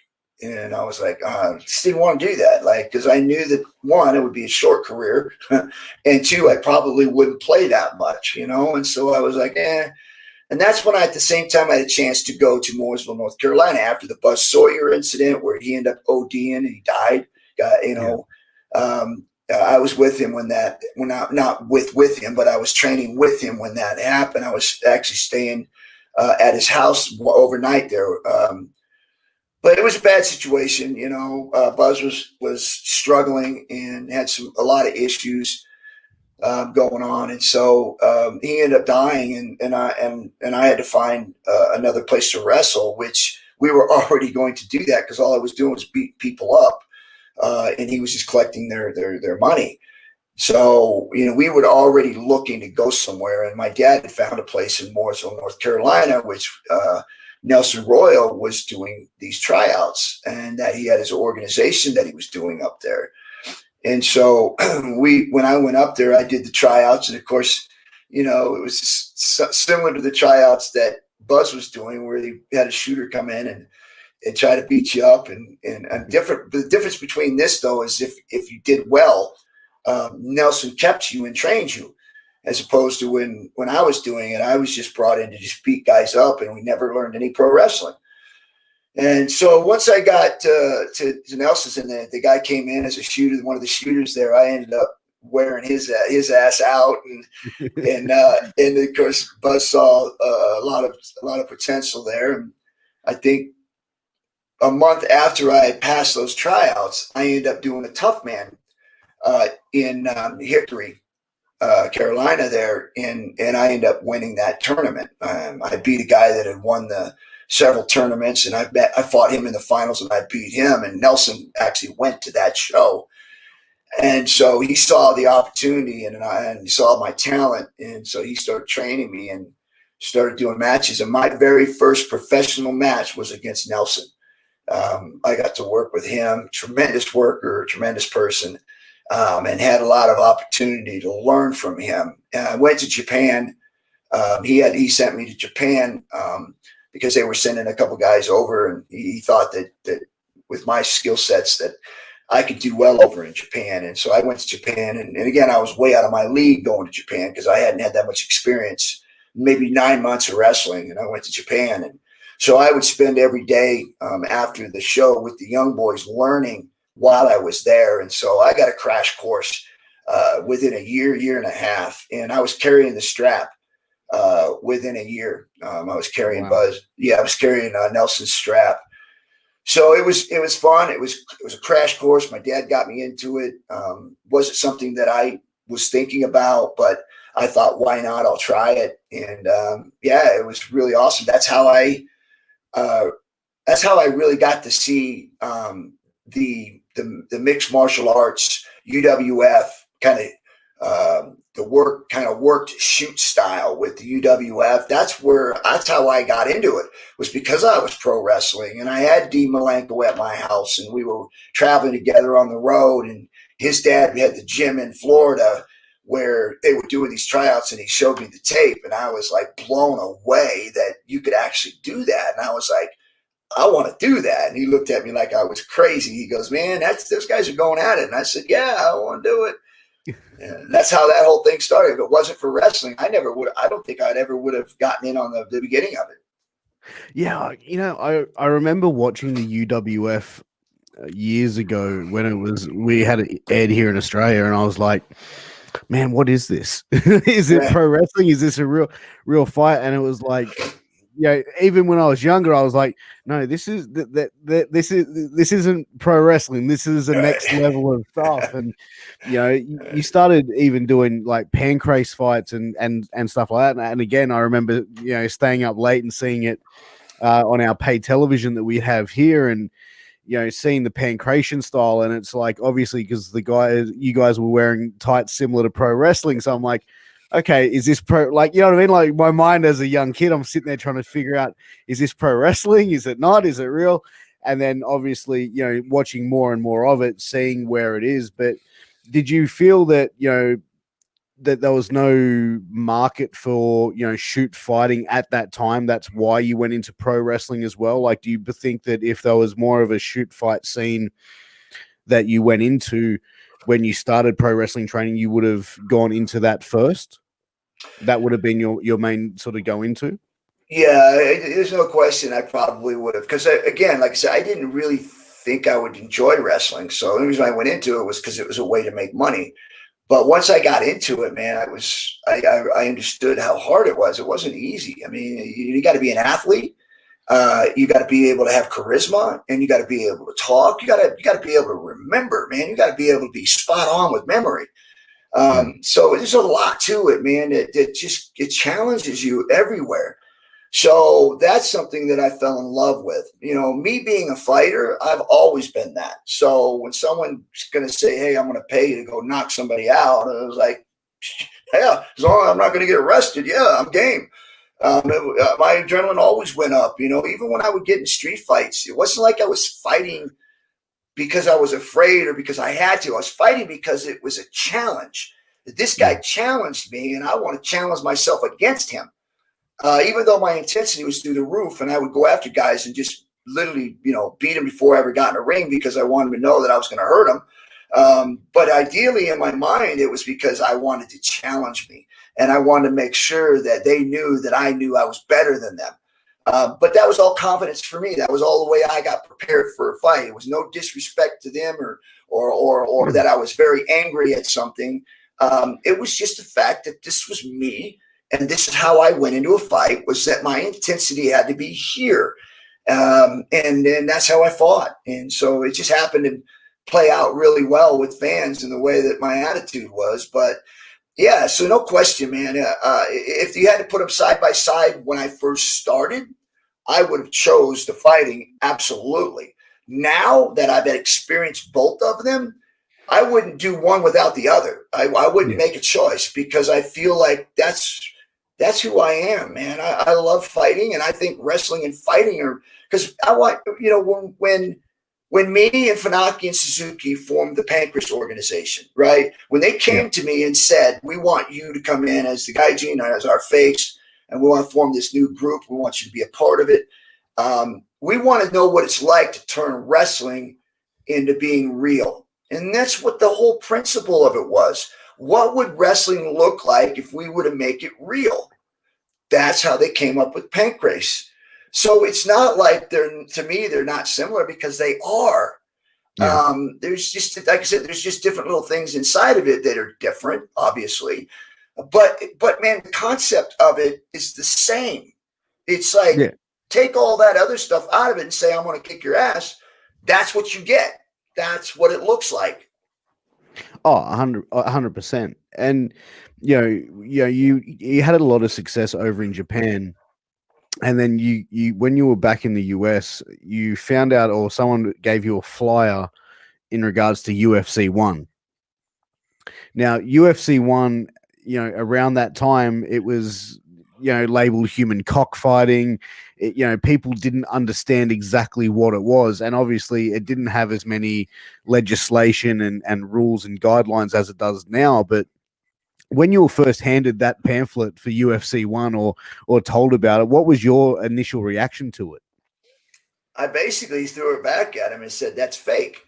And I was like, just didn't want to do that. Because I knew that, one, it would be a short career, and two, I probably wouldn't play that much, And so I was like, And that's when at the same time, I had a chance to go to Mooresville, North Carolina after the Buzz Sawyer incident where he ended up ODing and he died. I was with him not with him, but I was training with him when that happened. I was actually staying at his house overnight there. But it was a bad situation. Buzz was struggling and had a lot of issues. going on, and so he ended up dying, and I had to find another place to wrestle, which we were already going to do that because all I was doing was beat people up, and he was just collecting their money. So, we were already looking to go somewhere, and my dad had found a place in Mooresville, North Carolina, which Nelson Royal was doing these tryouts, and that he had his organization that he was doing up there. And so when I went up there, I did the tryouts, and of course, it was similar to the tryouts that Buzz was doing, where he had a shooter come in and try to beat you up, and different. The difference between this though is if you did well, Nelson kept you and trained you, as opposed to when I was doing it, I was just brought in to just beat guys up, and we never learned any pro wrestling. And so once I got to Nelson's, and the guy came in as a shooter, one of the shooters there, I ended up wearing his ass out, and of course Buzz saw a lot of potential there, and I think a month after I had passed those tryouts, I ended up doing a tough man in Hickory, Carolina there, and I ended up winning that tournament. I beat a guy that had won several tournaments, and I fought him in the finals, and I beat him. And Nelson actually went to that show, and so he saw the opportunity, and he saw my talent, and so he started training me and started doing matches. And my very first professional match was against Nelson. I got to work with him, tremendous worker, tremendous person, and had a lot of opportunity to learn from him. And I went to Japan. He sent me to Japan because they were sending a couple guys over, and he thought that with my skill sets that I could do well over in Japan. And so I went to Japan, and again, I was way out of my league going to Japan because I hadn't had that much experience, maybe 9 months of wrestling, and I went to Japan. And so I would spend every day after the show with the young boys learning while I was there. And so I got a crash course within a year and a half, and I was carrying the strap within a year. I was carrying Buzz. Yeah, I was carrying Nelson's strap. So it was fun. It was a crash course. My dad got me into it. Wasn't something that I was thinking about, but I thought, why not? I'll try it. And it was really awesome. That's how I really got to see the mixed martial arts, UWF kind of the worked shoot style with the UWF. That's how I got into it, was because I was pro wrestling, and I had Dean Malenko at my house, and we were traveling together on the road, and his dad had the gym in Florida where they were doing these tryouts, and he showed me the tape, and I was like blown away that you could actually do that. And I was like, I want to do that. And he looked at me like I was crazy. He goes, man, those guys are going at it. And I said, yeah, I want to do it. And that's how that whole thing started. If it wasn't for wrestling, I don't think I'd ever would have gotten in on the beginning of it. Yeah. I remember watching the UWF years ago when we had it aired here in Australia, and I was like, man, what is this? Is it pro wrestling? Is this a real fight? And it was like, even when I was younger, I was like, no, this isn't pro wrestling. This is the next level of stuff. And you started even doing like pancrase fights and stuff like that. And again, I remember staying up late and seeing it on our paid television that we have here, and seeing the pancration style. And it's like, obviously, because you guys were wearing tights similar to pro wrestling, so I'm like, okay, is this pro? Like, you know what I mean? Like, my mind as a young kid, I'm sitting there trying to figure out, is this pro wrestling? Is it not? Is it real? And then obviously, watching more and more of it, seeing where it is. But did you feel that, that there was no market for, shoot fighting at that time? That's why you went into pro wrestling as well? Like, do you think that if there was more of a shoot fight scene that you went into when you started pro wrestling training, you would have gone into that first? That would have been your main sort of go into? Yeah, there's no question I probably would have. Because, again, like I said, I didn't really think I would enjoy wrestling. So the reason I went into it was because it was a way to make money. But once I got into it, man, I understood how hard it was. It wasn't easy. I mean, you got to be an athlete. You got to be able to have charisma, and you got to be able to talk. You got to be able to remember, man. You got to be able to be spot on with memory. So there's a lot to it, man. It challenges you everywhere. So that's something that I fell in love with. You know, me being a fighter, I've always been that. So when someone's going to say, "Hey, I'm going to pay you to go knock somebody out," I was like, "Yeah, as long as I'm not going to get arrested, yeah, I'm game." My adrenaline always went up. You know, even when I would get in street fights, it wasn't like I was fighting because I was afraid or because I had to. I was fighting because it was a challenge. This guy challenged me, and I want to challenge myself against him. Even though my intensity was through the roof, and I would go after guys and just literally, you know, beat them before I ever got in a ring because I wanted to know that I was going to hurt them. But ideally, in my mind, it was because I wanted to challenge me, and I wanted to make sure that they knew that I knew I was better than them. But that was all confidence for me. That was all the way I got prepared for a fight. It was no disrespect to them or that I was very angry at something. It was just the fact that this was me. And this is how I went into a fight, was that my intensity had to be here. And that's how I fought. And so it just happened to play out really well with fans in the way that my attitude was. But yeah, so no question, man. If you had to put them side by side when I first started, I would have chose the fighting. Absolutely. Now that I've experienced both of them, I wouldn't do one without the other. I wouldn't make a choice because I feel like that's who I am, man. I love fighting, and I think wrestling and fighting are, because I want, you know, when me and Funaki and Suzuki formed the Pancreas organization, right? When they came to me and said, "We want you to come in as the Gaijin, as our face, and we want to form this new group. We want you to be a part of it. We want to know what it's like to turn wrestling into being real." And that's what the whole principle of it was. What would wrestling look like if we were to make it real? That's how they came up with Pancrase. So it's not like to me, they're not similar, because they are. There's just, like I said, there's just different little things inside of it that are different, obviously. But man, the concept of it is the same. It's like, take all that other stuff out of it and say, "I'm going to kick your ass." That's what you get. That's what it looks like. Oh, 100%. And you had a lot of success over in Japan, and then you when you were back in the US, you found out, or someone gave you a flyer in regards to UFC 1. Now, UFC 1, around that time, it was labeled human cockfighting. People didn't understand exactly what it was, and obviously it didn't have as many legislation and rules and guidelines as it does now. But when you were first handed that pamphlet for UFC 1 or told about it, what was your initial reaction to it? I basically threw it back at him and said, "That's fake."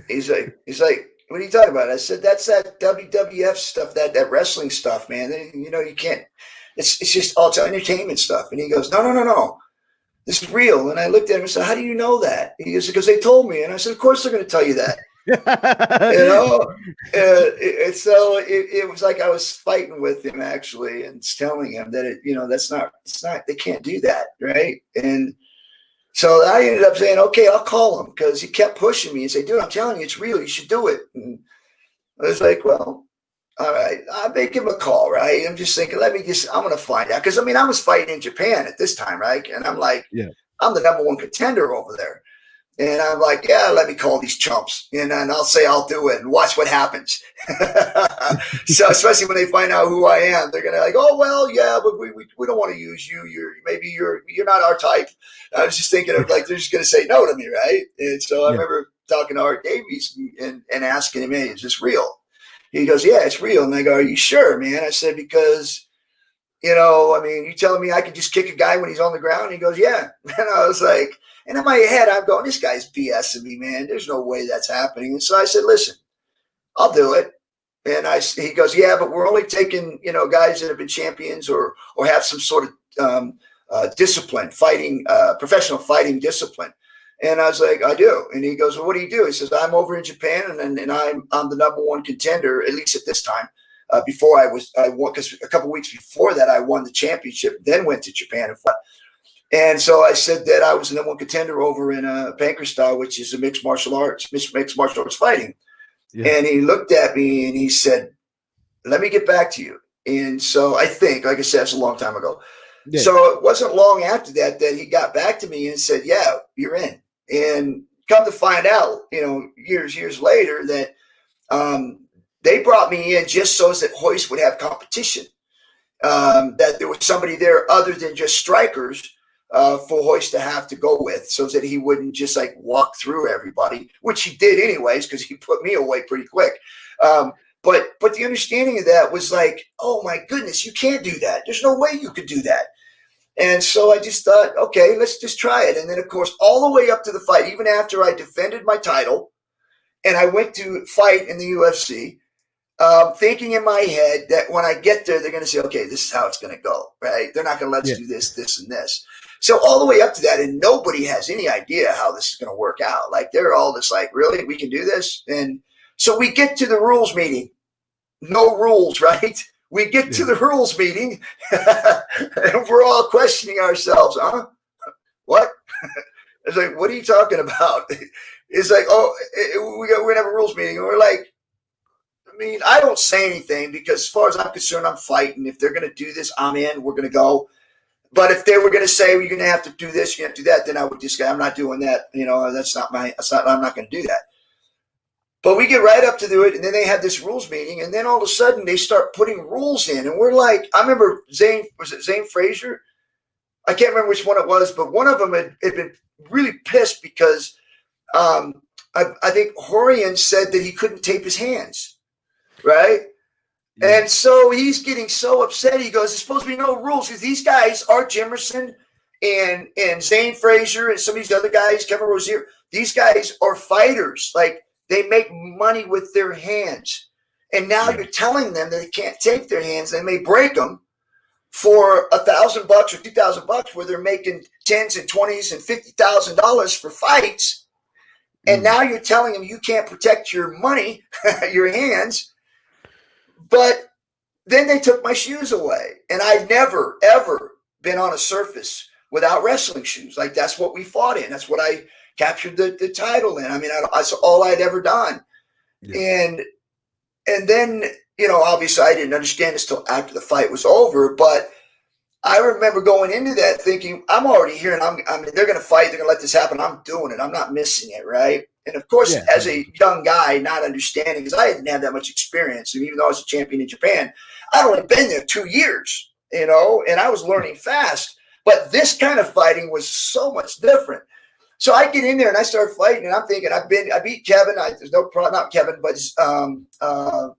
He's like, "What are you talking about?" I said, "That's that WWF stuff, that wrestling stuff, man. You can't. It's just all entertainment stuff." And he goes, "No. This is real." And I looked at him and said, "How do you know that?" He goes, "Because they told me." And I said, "Of course they're going to tell you that." It was like I was fighting with him, actually, and telling him that it's not, they can't do that, right? And so I ended up saying, "Okay, I'll call him," because he kept pushing me and say, "Dude, I'm telling you, it's real. You should do it." And I was like, "Well, all right, I'll make him a call," right? I'm just thinking, I'm going to find out. Because, I was fighting in Japan at this time, right? And I'm like, I'm the number one contender over there. And I'm like, "Yeah, let me call these chumps, and I'll say I'll do it, and watch what happens." So especially when they find out who I am, they're gonna like, "Oh well, yeah, but we don't want to use you. You're not our type." I was just thinking of, like, they're just gonna say no to me, right? And so I remember talking to Art Davies and asking him, "Hey, is this real?" He goes, "Yeah, it's real." And I go, "Are you sure, man?" I said, "Because you telling me I could just kick a guy when he's on the ground?" And he goes, "Yeah." And I was like, and in my head, I'm going, "This guy's BSing me, man. There's no way that's happening." And so I said, "Listen, I'll do it." And he goes, "Yeah, but we're only taking, guys that have been champions or have some sort of discipline, fighting, professional fighting discipline." And I was like, "I do." And he goes, "Well, what do you do?" He says, "I'm over in Japan, and I'm the number one contender, at least at this time. Before I won, because a couple of weeks before that, I won the championship, then went to Japan and fought." And so I said that I was the number one contender over in Pancrase style, which is a mixed martial arts fighting. Yeah. And he looked at me and he said, let me get back to you. And so I think, like I said, it's a long time ago. Yeah. So it wasn't long after that he got back to me and said, yeah, you're in. And come to find out, years later that they brought me in just so that Hoist would have competition. That there was somebody there other than just strikers for Hoist to have to go with, so that he wouldn't just like walk through everybody, which he did anyways, because he put me away pretty quick. But the understanding of that was like, oh my goodness, you can't do that. There's no way you could do that. And so I just thought, okay, let's just try it. And then, of course, all the way up to the fight, even after I defended my title and I went to fight in the UFC, thinking in my head that when I get there, they're going to say, okay, this is how it's going to go, right? They're not going to let us do this, this, and this. So all the way up to that, and nobody has any idea how this is going to work out. Like, they're all just like, really? We can do this? And so we get to the rules meeting. No rules, right? We get to the rules meeting, and we're all questioning ourselves, huh? What? It's like, what are you talking about? It's like, oh, we're going to have a rules meeting. And we're like, I mean, I don't say anything because as far as I'm concerned, I'm fighting. If they're going to do this, I'm in. We're going to go. But if they were going to say, well, you're going to have to do this, you have to do that, then I would just say, I'm not doing that. I'm not going to do that. But we get right up to do it, and then they have this rules meeting, and then all of a sudden they start putting rules in, and we're like, I remember Zane Frazier? I can't remember which one it was, but one of them had been really pissed because I think Horian said that he couldn't tape his hands, right? Yeah. And so he's getting so upset. He goes, there's supposed to be no rules because these guys, Art Jimerson and Zane Frazier and some of these other guys, Kevin Rozier, these guys are fighters. Like, they make money with their hands. And now you're telling them that they can't tape their hands. They may break them for $1,000 or $2,000 where they're making tens and $20,000 and $50,000 for fights. And now you're telling them you can't protect your money, your hands. But then they took my shoes away. And I'd never, ever been on a surface without wrestling shoes. Like, that's what we fought in. That's what I captured the title in. I mean, that's all I'd ever done. Yeah. And then, obviously I didn't understand this till after the fight was over, but I remember going into that thinking, I'm already here and they're going to fight. They're going to let this happen. I'm doing it. I'm not missing it. Right. And of course, as a young guy, not understanding, because I didn't have that much experience. And even though I was a champion in Japan, I'd only been there 2 years, and I was learning fast, but this kind of fighting was so much different. So I get in there and I start fighting, and I'm thinking I beat Kevin. There's no problem, not Kevin, but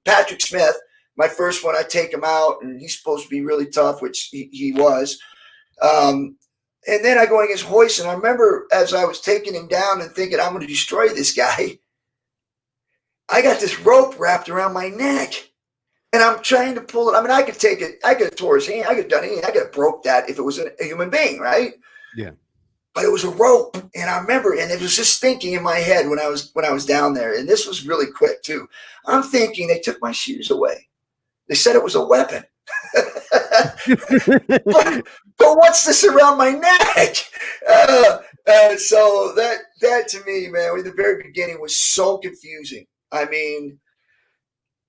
Patrick Smith. My first one, I take him out, and he's supposed to be really tough, which he was. And then I go against Hoist, and I remember as I was taking him down and thinking I'm going to destroy this guy, I got this rope wrapped around my neck, and I'm trying to pull it. I mean, I could take it. I could have tore his hand. I could have done anything. I could have broke that if it was a human being, right? Yeah. But it was a rope, and I remember, and it was just thinking in my head when I was down there, and this was really quick too. I'm thinking they took my shoes away. They said it was a weapon, but what's this around my neck? So that to me, man, in the very beginning was so confusing. I mean,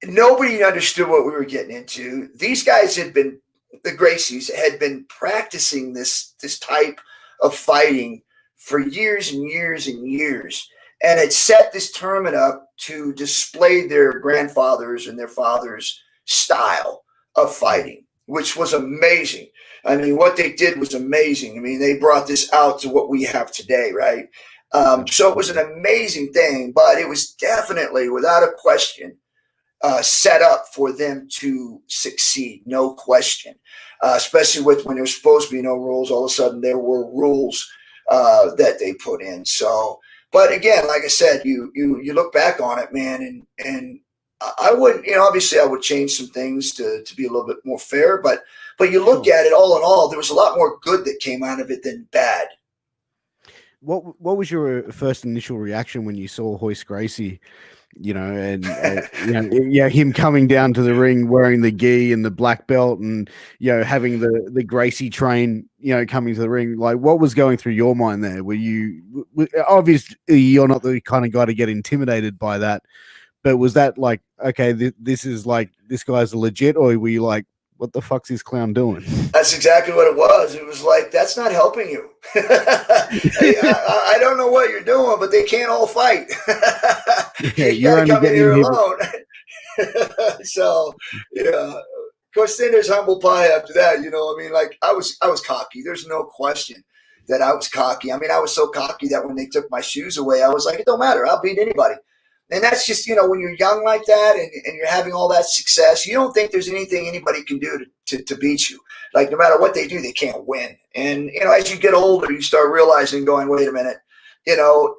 nobody understood what we were getting into. These guys the Gracies had been practicing this type of fighting for years and years and years, and had set this tournament up to display their grandfathers and their fathers' style of fighting, which was amazing. I mean, what they did was amazing. I mean, they brought this out to what we have today, right? So it was an amazing thing, but it was definitely, without a question, set up for them to succeed, no question. Especially when there was supposed to be no rules, all of a sudden there were rules that they put in. So, but again, like I said, you look back on it, man, and I wouldn't, obviously I would change some things to be a little bit more fair, but you look at it all in all, there was a lot more good that came out of it than bad. What was your first initial reaction when you saw Hoist Gracie? And him coming down to the ring wearing the gi and the black belt, and having the Gracie train, coming to the ring. Like, what was going through your mind there? Were you obviously you're not the kind of guy to get intimidated by that, But was that like, okay, this is like, this guy's legit, or were you like, what the fuck's this clown doing? That's exactly what it was. It was like, that's not helping you. I don't know what you're doing, but they can't all fight. Yeah, You got you're to only come in getting here in here. alone. So, yeah. Of course, then there's humble pie after that. You know, I mean, like I was cocky. There's no question that I was cocky. I mean, I was so cocky that when they took my shoes away, I was like, it don't matter. I'll beat anybody. And that's just, you know, when you're young like that and you're having all that success, you don't think there's anything anybody can do to beat you. Like no matter what they do, they can't win. And, you know, as you get older, you start realizing going, wait a minute, you know,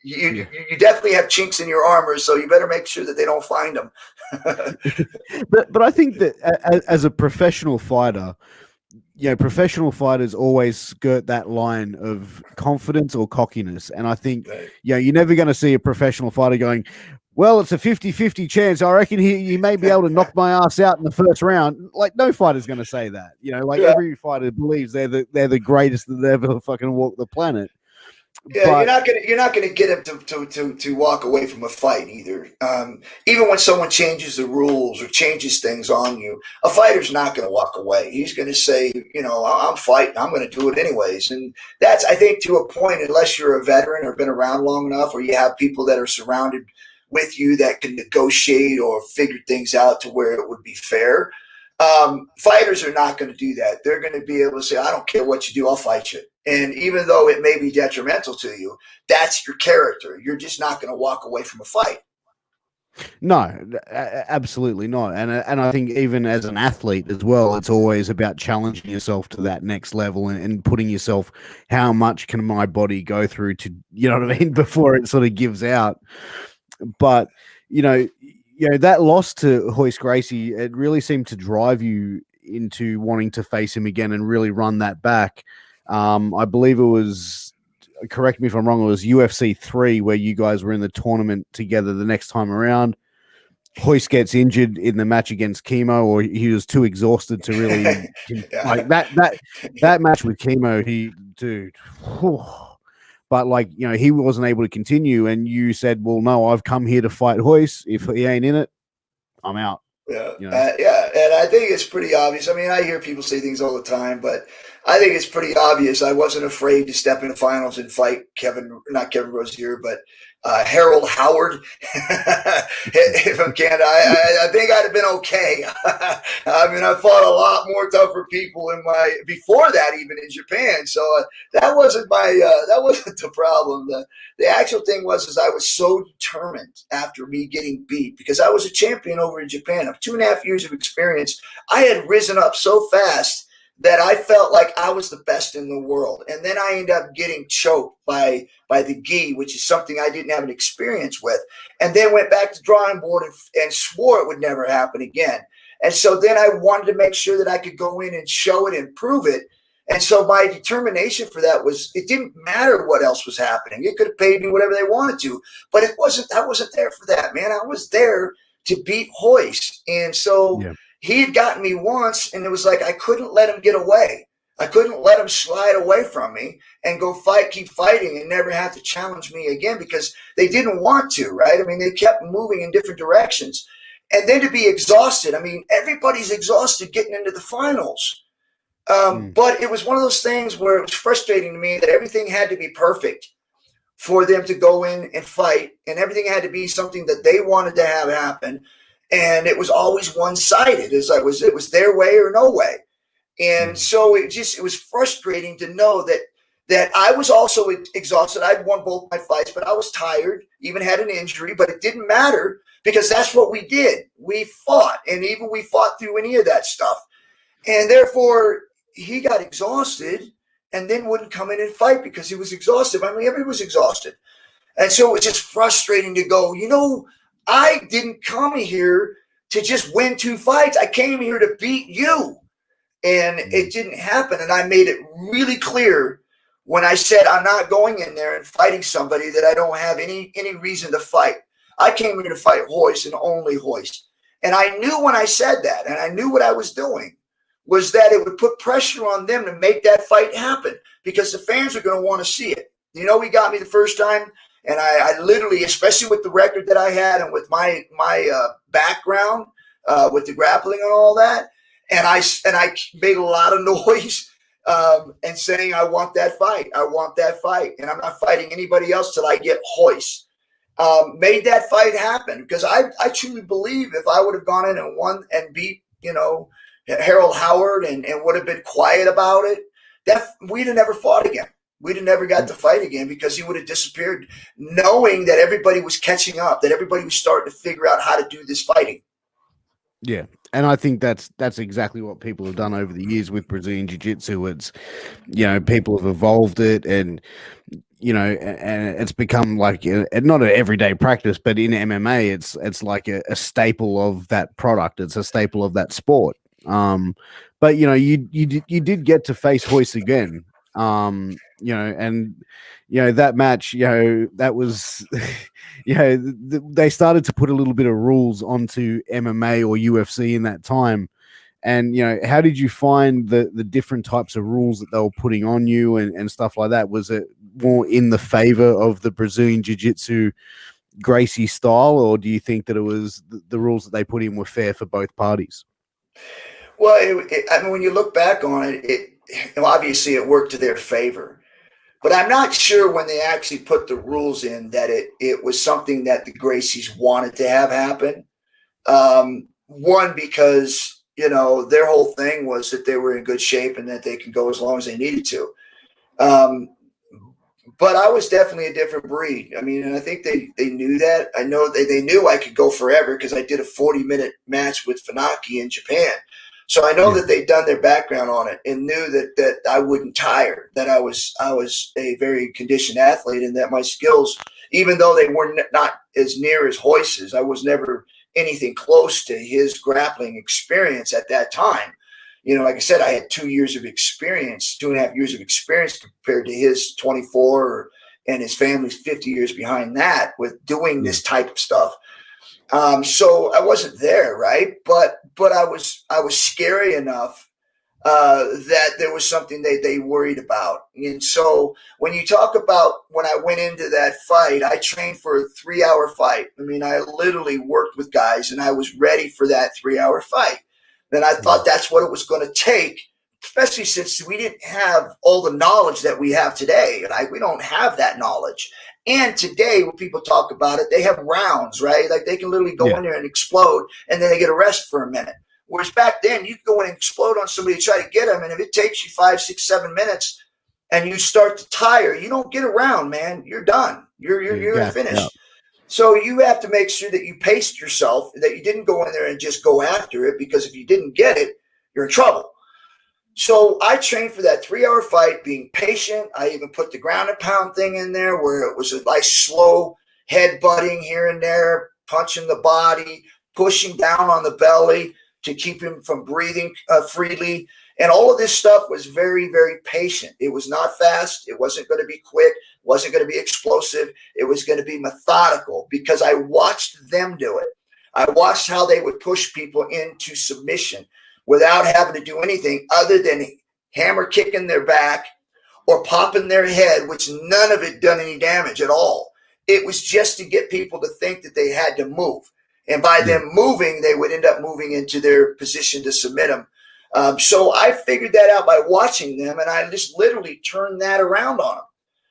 you definitely have chinks in your armor, so you better make sure that they don't find them. but I think that as a professional fighter, you know, professional fighters always skirt that line of confidence or cockiness. And I think, Right. you know, you're never going to see a professional fighter going, well, it's a 50-50 chance. I reckon he may be able to knock my ass out in the first round. Like, no fighter's going to say that. You know, like Yeah. every fighter believes they're the greatest that ever fucking walked the planet. Yeah, But you're not gonna get him to walk away from a fight either. Even when someone changes the rules or changes things on you, a fighter's not gonna walk away. He's gonna say, you know, I'm fighting. I'm gonna do it anyways. And that's, I think, to a point. Unless you're a veteran or been around long enough, or you have people that are surrounded with you that can negotiate or figure things out to where it would be fair. Fighters are not going to do that. They're going to be able to say, I don't care what you do, I'll fight you. And even though it may be detrimental to you, that's your character. You're just not going to walk away from a fight. no, absolutely not. And I think even as an athlete as well, it's always about challenging yourself to that next level and putting yourself, how much can my body go through to, you know what I mean, before it sort of gives out. But, you know, that loss to Hoist Gracie, it really seemed to drive you into wanting to face him again and really run that back. I believe it was, correct me if I'm wrong, it was UFC 3 where you guys were in the tournament together the next time around. Hoist gets injured in the match against Chemo, or he was too exhausted to really like that match with Chemo. Dude. But like, you know, he wasn't able to continue, and you said, well, no, I've come here to fight Hoist. If he ain't in it, I'm out. Yeah, You know? yeah, and I think it's pretty obvious. I mean, I hear people say things all the time, but I think it's pretty obvious. I wasn't afraid to step in the finals and fight not Kevin Rosier, but Harold Howard. If I'm candid, I think I'd have been okay. I mean, I fought a lot more tougher people before that, even in Japan. So that wasn't the problem. The actual thing was I was so determined after me getting beat, because I was a champion over in Japan of 2.5 years of experience. I had risen up so fast that I felt like I was the best in the world. And then I ended up getting choked by the gi, which is something I didn't have an experience with. And then went back to drawing board and swore it would never happen again. And so then I wanted to make sure that I could go in and show it and prove it. And so my determination for that was, it didn't matter what else was happening. It could have paid me whatever they wanted to, but I wasn't there for that, man. I was there to beat Hoist. And so he had gotten me once, and it was like I couldn't let him get away. I couldn't let him slide away from me and go keep fighting and never have to challenge me again, because they didn't want to, right? I mean, they kept moving in different directions. And then to be exhausted, I mean, everybody's exhausted getting into the finals. But it was one of those things where it was frustrating to me that everything had to be perfect for them to go in and fight, and everything had to be something that they wanted to have happen. And it was always one-sided. It was their way or no way. And so it was frustrating to know that I was also exhausted. I'd won both my fights, but I was tired, even had an injury, but it didn't matter, because that's what we did. We fought, and even we fought through any of that stuff. And therefore, he got exhausted and then wouldn't come in and fight because he was exhausted. I mean, everybody was exhausted. And so it was just frustrating to go, you know, I didn't come here to just win 2 fights. I came here to beat you. And it didn't happen. And I made it really clear when I said I'm not going in there and fighting somebody that I don't have any reason to fight. I came here to fight Hoist and only Hoist. And I knew when I said that, and I knew what I was doing, was that it would put pressure on them to make that fight happen, because the fans are going to want to see it. You know, he got me the first time, And I literally, especially with the record that I had and with my background with the grappling and all that, and I made a lot of noise and saying, I want that fight. I want that fight. And I'm not fighting anybody else till I get Royce. Made that fight happen because I truly believe if I would have gone in and won and beat, Harold Howard and would have been quiet about it, that we'd have never fought again. We'd have never got to fight again because he would have disappeared, knowing that everybody was catching up, that everybody was starting to figure out how to do this fighting. Yeah. And I think that's exactly what people have done over the years with Brazilian Jiu-Jitsu. It's, people have evolved it and it's become like not an everyday practice, but in MMA, it's like a staple of that product. It's a staple of that sport. But you did get to face Royce again. That match, that was, they started to put a little bit of rules onto MMA or UFC in that time. And, how did you find the different types of rules that they were putting on you and stuff like that? Was it more in the favor of the Brazilian Jiu-Jitsu Gracie style, or do you think that it was the rules that they put in were fair for both parties? Well, I mean, when you look back on it, obviously it worked to their favor. But I'm not sure when they actually put the rules in that it was something that the Gracies wanted to have happen. One, because, their whole thing was that they were in good shape and that they could go as long as they needed to. But I was definitely a different breed. I mean, and I think they knew that. I know they knew I could go forever because I did a 40-minute match with Funaki in Japan. So I know that they'd done their background on it and knew that I wouldn't tire, that I was a very conditioned athlete and that my skills, even though they were not as near as Royce's, I was never anything close to his grappling experience at that time. Like I said, I had 2 years of experience, 2.5 years of experience compared to his 24 and his family's 50 years behind that with doing this type of stuff. So I wasn't there, right? But I was scary enough that there was something they worried about. And so when you talk about when I went into that fight, I trained for a 3-hour fight. I mean, I literally worked with guys and I was ready for that 3-hour fight. Then I thought that's what it was going to take, especially since we didn't have all the knowledge that we have today. We don't have that knowledge. And today, when people talk about it, they have rounds, right? Like they can literally go in there and explode, and then they get arrested for a minute. Whereas back then, you could go in and explode on somebody to try to get them, and if it takes you 5, 6, 7 minutes, and you start to tire, you don't get around, man. You're done. You're finished. Yeah. So you have to make sure that you paced yourself, that you didn't go in there and just go after it, because if you didn't get it, you're in trouble. So I trained for that 3-hour fight, being patient. I even put the ground and pound thing in there where it was a nice slow headbutting here and there, punching the body, pushing down on the belly to keep him from breathing freely. And all of this stuff was very, very patient. It was not fast. It wasn't going to be quick. It wasn't going to be explosive. It was going to be methodical because I watched them do it. I watched how they would push people into submission without having to do anything other than hammer kicking their back or popping their head, which none of it done any damage at all. It was just to get people to think that they had to move. And by them moving, they would end up moving into their position to submit them. So I figured that out by watching them, and I just literally turned that around on them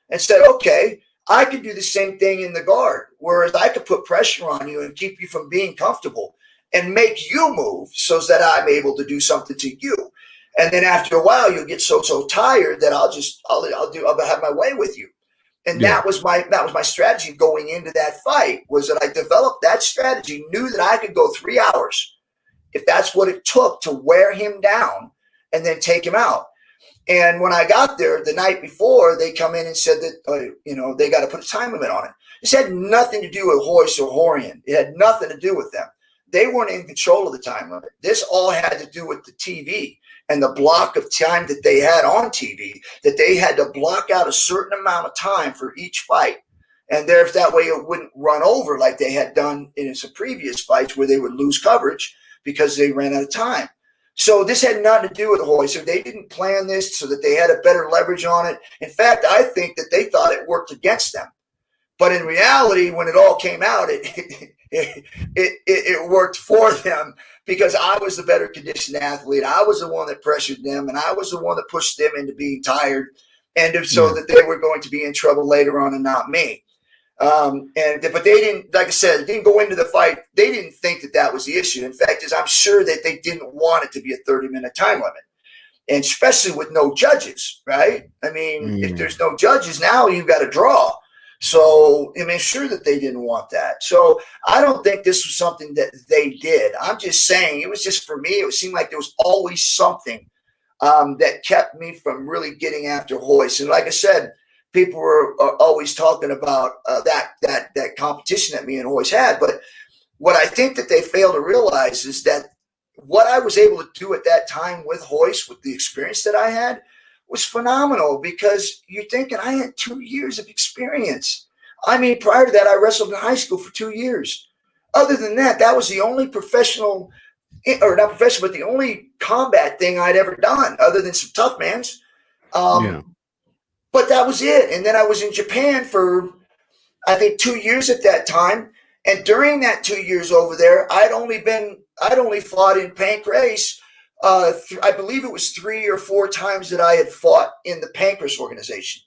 and said, okay, I could do the same thing in the guard, whereas I could put pressure on you and keep you from being comfortable and make you move so that I'm able to do something to you. And then after a while, you'll get so tired that I'll have my way with you. And that was my strategy going into that fight, was that I developed that strategy, knew that I could go 3 hours if that's what it took to wear him down and then take him out. And when I got there the night before, they come in and said that, they got to put a time limit on it. This had nothing to do with Royce or Horian. It had nothing to do with them. They weren't in control of the time limit. This all had to do with the TV and the block of time that they had on TV, that they had to block out a certain amount of time for each fight. And there's that way it wouldn't run over like they had done in some previous fights where they would lose coverage because they ran out of time. So this had nothing to do with Royce. So they didn't plan this so that they had a better leverage on it. In fact, I think that they thought it worked against them, But in reality, when it all came out, it worked for them because I was the better conditioned athlete. I was the one that pressured them, and I was the one that pushed them into being tired, and so that they were going to be in trouble later on, and not me. But they didn't, like I said, didn't go into the fight. They didn't think that that was the issue. In fact, I'm sure that they didn't want it to be a 30-minute time limit, and especially with no judges, right? I mean, if there's no judges now, you've got to draw. So, I mean, sure that they didn't want that. So I don't think this was something that they did. I'm just saying it was just, for me, it seemed like there was always something that kept me from really getting after Hoist. And like I said, people were always talking about that competition that me and Hoist had. But what I think that they fail to realize is that what I was able to do at that time with Hoist, with the experience that I had, was phenomenal, because you're thinking I had 2 years of experience. I mean, prior to that, I wrestled in high school for 2 years. Other than that, that was the only professional, or not professional, but the only combat thing I'd ever done, other than some tough mans. But that was it. And then I was in Japan for, I think, 2 years at that time. And during that 2 years over there, I'd only fought in pancrase. I believe it was 3 or 4 times that I had fought in the pancrase organization.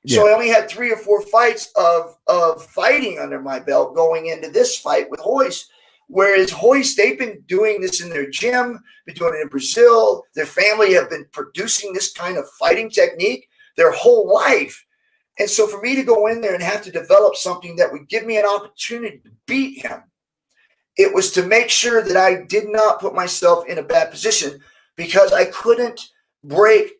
So I only had 3 or 4 fights of fighting under my belt going into this fight with Hoist. Whereas Hoist, they've been doing this in their gym, been doing it in Brazil. Their family have been producing this kind of fighting technique their whole life. And so for me to go in there and have to develop something that would give me an opportunity to beat him, it was to make sure that I did not put myself in a bad position, because I couldn't break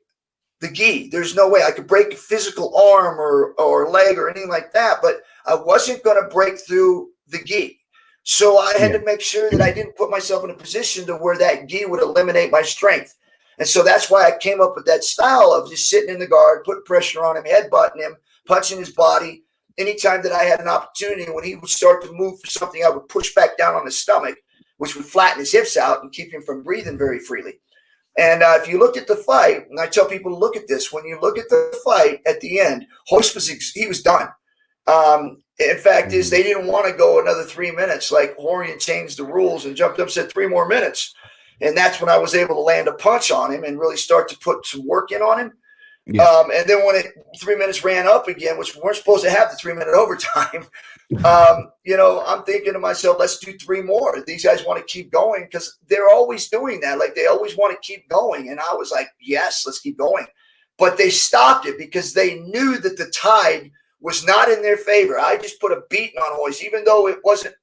the gi. There's no way I could break a physical arm or leg or anything like that, but I wasn't going to break through the gi. So I had to make sure that I didn't put myself in a position to where that gi would eliminate my strength. And so that's why I came up with that style of just sitting in the guard, putting pressure on him, headbutting him, punching his body. Anytime that I had an opportunity, when he would start to move for something, I would push back down on his stomach, which would flatten his hips out and keep him from breathing very freely. And if you looked at the fight, and I tell people to look at this, when you look at the fight at the end, Hoist was done. In fact, they didn't want to go another 3 minutes. Like Horian changed the rules and jumped up and said 3 more minutes. And that's when I was able to land a punch on him and really start to put some work in on him. And then when 3 minutes ran up again, which we weren't supposed to have the 3-minute overtime, I'm thinking to myself, let's do 3 more. These guys want to keep going, because they're always doing that. Like, they always want to keep going. And I was like, yes, let's keep going. But they stopped it because they knew that the tide was not in their favor. I just put a beating on Hoist, even though it wasn't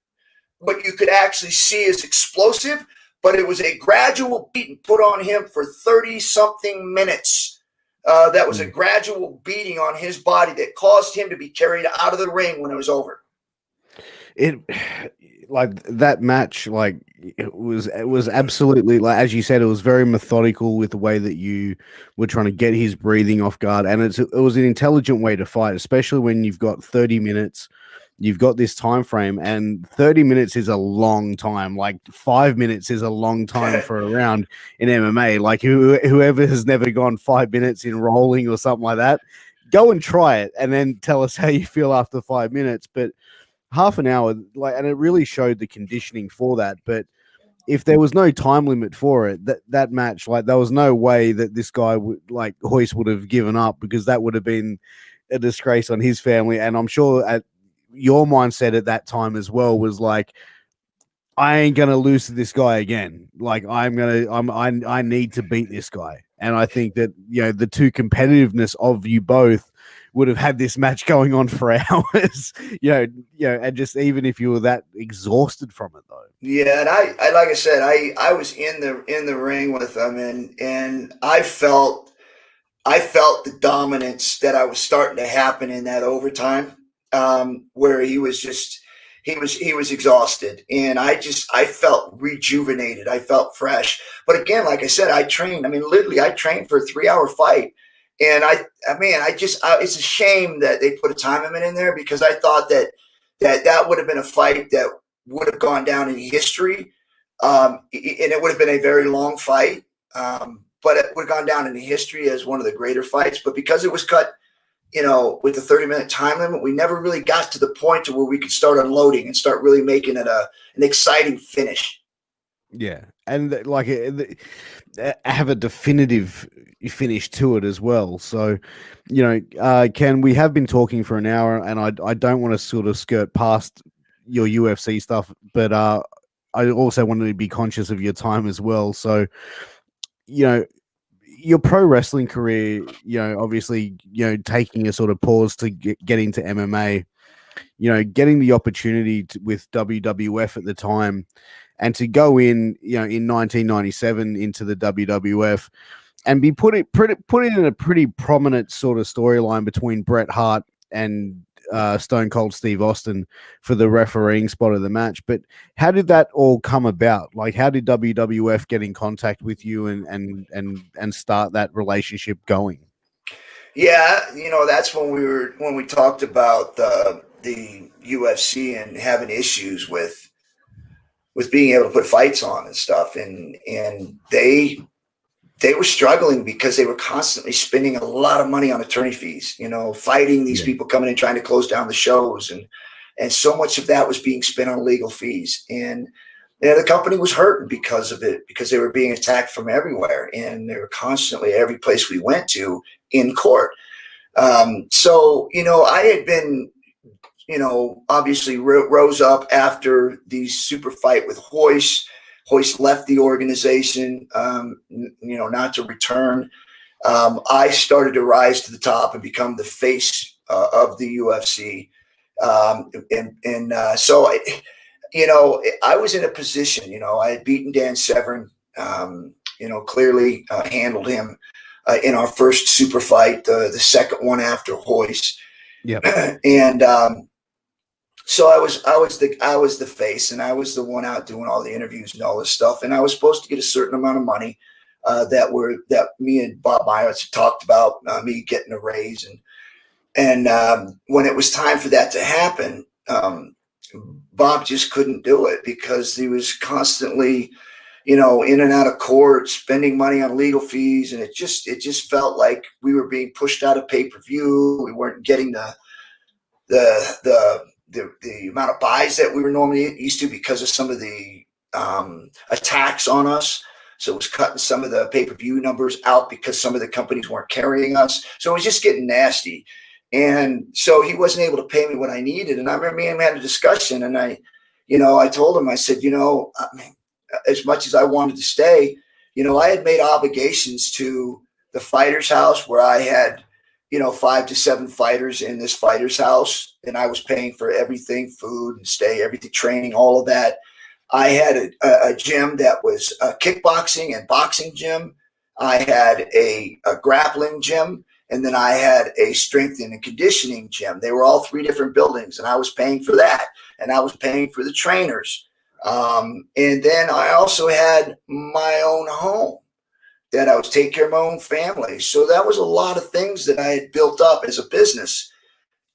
what you could actually see as explosive, but it was a gradual beating put on him for 30-something minutes. That was a gradual beating on his body that caused him to be carried out of the ring when it was over. It, like, that match, like, it was absolutely, like, as you said, it was very methodical with the way that you were trying to get his breathing off guard, and it was an intelligent way to fight, especially when you've got 30 minutes. You've got this time frame, and 30 minutes is a long time. Like, 5 minutes is a long time for a round in MMA. Like, whoever has never gone 5 minutes in rolling or something like that, go and try it, and then tell us how you feel after 5 minutes. But half an hour, like, and it really showed the conditioning for that. But if there was no time limit for it, that match, like, there was no way that this guy would, like, Hoist would have given up, because that would have been a disgrace on his family. And I'm sure at your mindset at that time as well was like, I ain't gonna lose to this guy again. Like, I need to beat this guy. And I think that, the two competitiveness of you both would have had this match going on for hours, and just, even if you were that exhausted from it though. Yeah, and I like I said, I was in the ring with him, and I felt the dominance that I was starting to happen in that overtime, where he was exhausted, and I felt rejuvenated. I felt fresh. But again, like I said, I trained. I mean, literally, I trained for a 3-hour fight, and it's a shame that they put a time limit in there, because I thought that would have been a fight that would have gone down in history, and it would have been a very long fight, but it would have gone down in history as one of the greater fights. But because it was cut with the 30-minute time limit, we never really got to the point to where we could start unloading and start really making it an exciting finish. Yeah, and like have a definitive finish to it as well. So, Ken, we have been talking for an hour, and I don't want to sort of skirt past your UFC stuff, but I also wanted to be conscious of your time as well. So, your pro wrestling career, obviously, taking a sort of pause to get into MMA, getting the opportunity with WWF at the time and to go in 1997 into the WWF and be put in a pretty prominent sort of storyline between Bret Hart and Stone Cold Steve Austin for the refereeing spot of the match. But how did that all come about? Like, how did WWF get in contact with you and start that relationship going? Yeah, that's when we talked about the UFC and having issues with being able to put fights on and stuff, and they were struggling because they were constantly spending a lot of money on attorney fees, fighting these people coming in trying to close down the shows, and so much of that was being spent on legal fees, and the company was hurting because of it, because they were being attacked from everywhere, and they were constantly, every place we went to, in court. So I had been, obviously rose up after the super fight with Hoist. Hoist left the organization, not to return. I started to rise to the top and become the face of the UFC. So I was in a position, I had beaten Dan Severn, clearly handled him in our first super fight, the second one after Hoist. Yep. And so I was the face, and I was the one out doing all the interviews and all this stuff, and I was supposed to get a certain amount of money that me and Bob Myers had talked about, me getting a raise, and when it was time for that to happen, Bob just couldn't do it because he was constantly, in and out of court, spending money on legal fees, and it just felt like we were being pushed out of pay-per-view. We weren't getting the amount of buys that we were normally used to because of some of the attacks on us. So it was cutting some of the pay-per-view numbers out because some of the companies weren't carrying us. So it was just getting nasty. And so he wasn't able to pay me what I needed. And I remember me and him had a discussion, and I told him, I said, as much as I wanted to stay, I had made obligations to the fighter's house where I had, 5 to 7 fighters in this fighter's house, and I was paying for everything, food and stay, everything, training, all of that. I had a gym that was a kickboxing and boxing gym. I had a grappling gym, and then I had a strength and conditioning gym. They were all 3 different buildings, and I was paying for that, and I was paying for the trainers. And then I also had my own home that I was taking care of my own family. So that was a lot of things that I had built up as a business.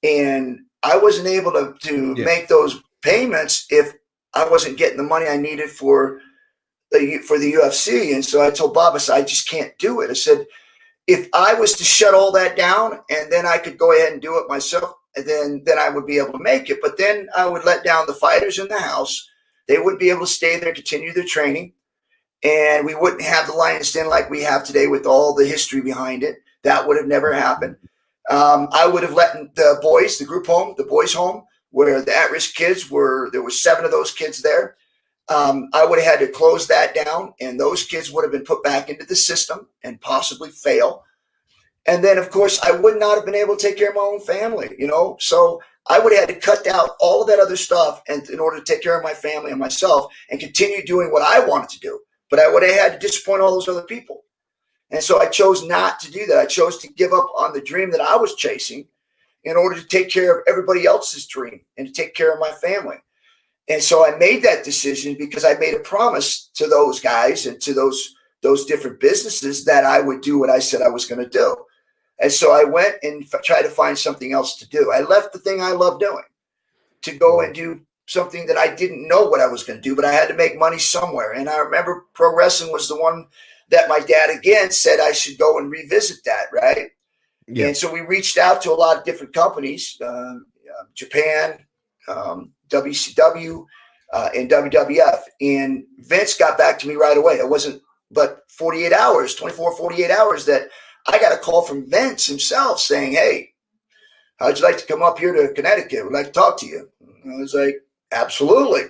And I wasn't able to make those payments if I wasn't getting the money I needed for the UFC. And so I told Bob, I said, I just can't do it. I said, if I was to shut all that down and then I could go ahead and do it myself, then I would be able to make it. But then I would let down the fighters in the house. They wouldn't be able to stay there, continue their training. And we wouldn't have the Lion's Den like we have today with all the history behind it. That would have never happened. I would have let the boys, the group home, the boys home, where the at-risk kids were, there were 7 of those kids there. I would have had to close that down, and those kids would have been put back into the system and possibly fail. And then, of course, I would not have been able to take care of my own family, So I would have had to cut out all of that other stuff and in order to take care of my family and myself and continue doing what I wanted to do. But I would have had to disappoint all those other people. And so I chose not to do that. I chose to give up on the dream that I was chasing in order to take care of everybody else's dream and to take care of my family. And so I made that decision because I made a promise to those guys and to those different businesses that I would do what I said I was going to do. And so I went and tried to find something else to do. I left the thing I love doing to go and do something that I didn't know what I was going to do, but I had to make money somewhere. And I remember pro wrestling was the one that my dad again said I should go and revisit that, right? Yeah. And so we reached out to a lot of different companies, Japan, WCW, and WWF. And Vince got back to me right away. It wasn't but 48 hours, 24, 48 hours that I got a call from Vince himself saying, hey, how'd you like to come up here to Connecticut? We'd like to talk to you. And I was like, absolutely.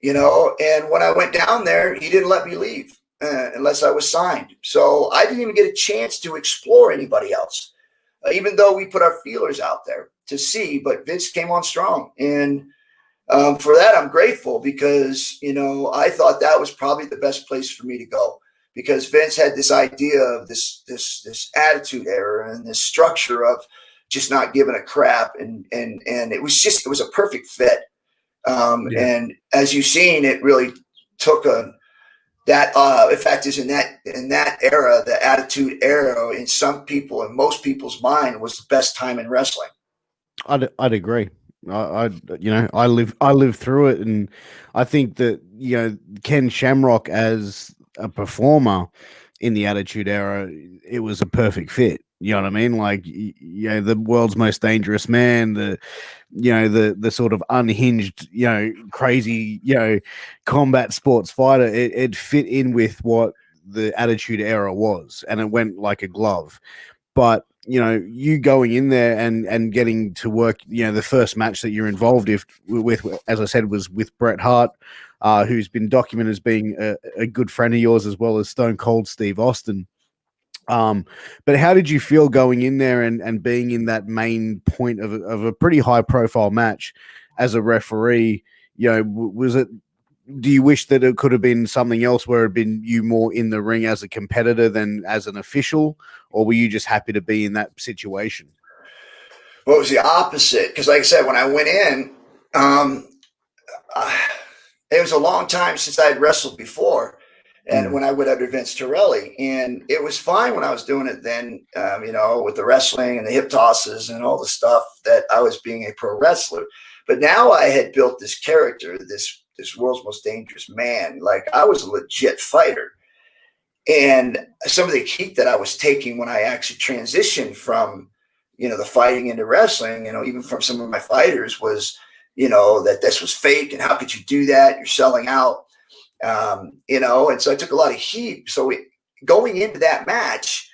And when I went down there, he didn't let me leave unless I was signed. So I didn't even get a chance to explore anybody else, even though we put our feelers out there to see. But Vince came on strong. And for that, I'm grateful because, I thought that was probably the best place for me to go because Vince had this idea of this attitude era and this structure of just not giving a crap. And it was a perfect fit. And as you've seen, it really took in fact, is in that era, the attitude era, in most people's mind, was the best time in wrestling. I'd agree. I lived through it, and I think that Ken Shamrock as a performer in the Attitude Era, it was a perfect fit. You know what I mean? Like, the world's most dangerous man, the sort of unhinged, crazy, combat sports fighter. It fit in with what the Attitude Era was, and it went like a glove. But you going in there and getting to work, the first match that you're involved with, as I said, was with Bret Hart, who's been documented as being a good friend of yours, as well as Stone Cold Steve Austin. But how did you feel going in there and being in that main point of a pretty high profile match as a referee? Do you wish that it could have been something else where it had been you more in the ring as a competitor than as an official, or were you just happy to be in that situation? Well, it was the opposite because, like I said, when I went in, it was a long time since I had wrestled before. And when I went under Vince Torelli, and it was fine when I was doing it then, with the wrestling and the hip tosses and all the stuff that I was being a pro wrestler. But now I had built this character, this world's most dangerous man. Like, I was a legit fighter. And some of the heat that I was taking when I actually transitioned from, the fighting into wrestling, even from some of my fighters was, that this was fake and how could you do that? You're selling out. And so I took a lot of heat. So going into that match,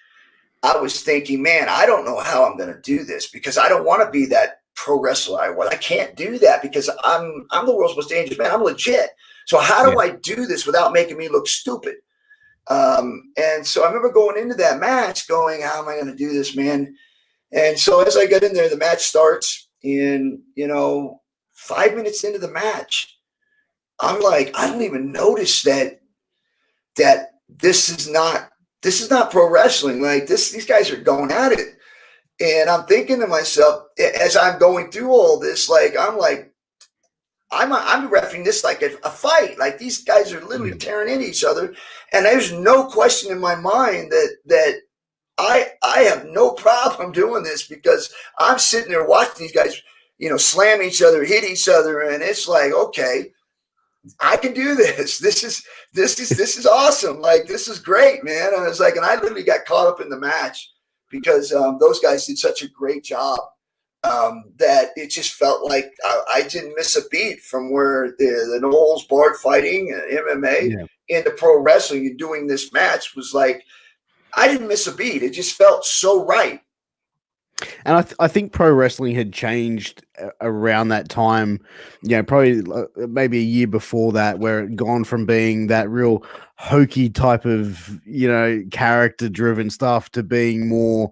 I was thinking, man, I don't know how I'm going to do this because I don't want to be that pro wrestler I was. I can't do that because I'm the world's most dangerous man. I'm legit. So how do I do this without making me look stupid? And so I remember going into that match going, how am I going to do this, man? And so as I get in there, the match starts and, 5 minutes into the match, I'm like, I don't even notice that this is not pro wrestling. Like these guys are going at it. And I'm thinking to myself, as I'm going through all this, I'm refereeing this like a fight. Like these guys are literally tearing into each other. And there's no question in my mind that I have no problem doing this because I'm sitting there watching these guys, slam each other, hit each other. And it's like, okay, I can do this. This is awesome. Like, this is great, man. And I was like, and I literally got caught up in the match because those guys did such a great job that it just felt like I didn't miss a beat from where the no holds barred fighting MMA into pro wrestling and doing this match was like, I didn't miss a beat. It just felt so right. And I think pro wrestling had changed around that time, probably maybe a year before that, where it gone from being that real hokey type of, character driven stuff to being more,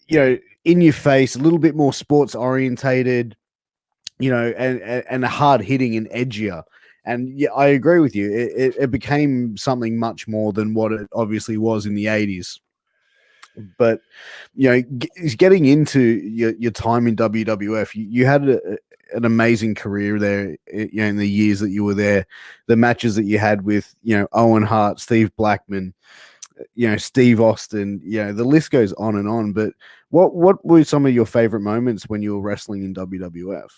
in your face, a little bit more sports orientated, and hard hitting and edgier. And yeah, I agree with you. It became something much more than what it obviously was in the 80s. But getting into your time in WWF, you had an amazing career there. In the years that you were there, the matches that you had with Owen Hart, Steve Blackman, Steve Austin, the list goes on and on. But what were some of your favorite moments when you were wrestling in WWF?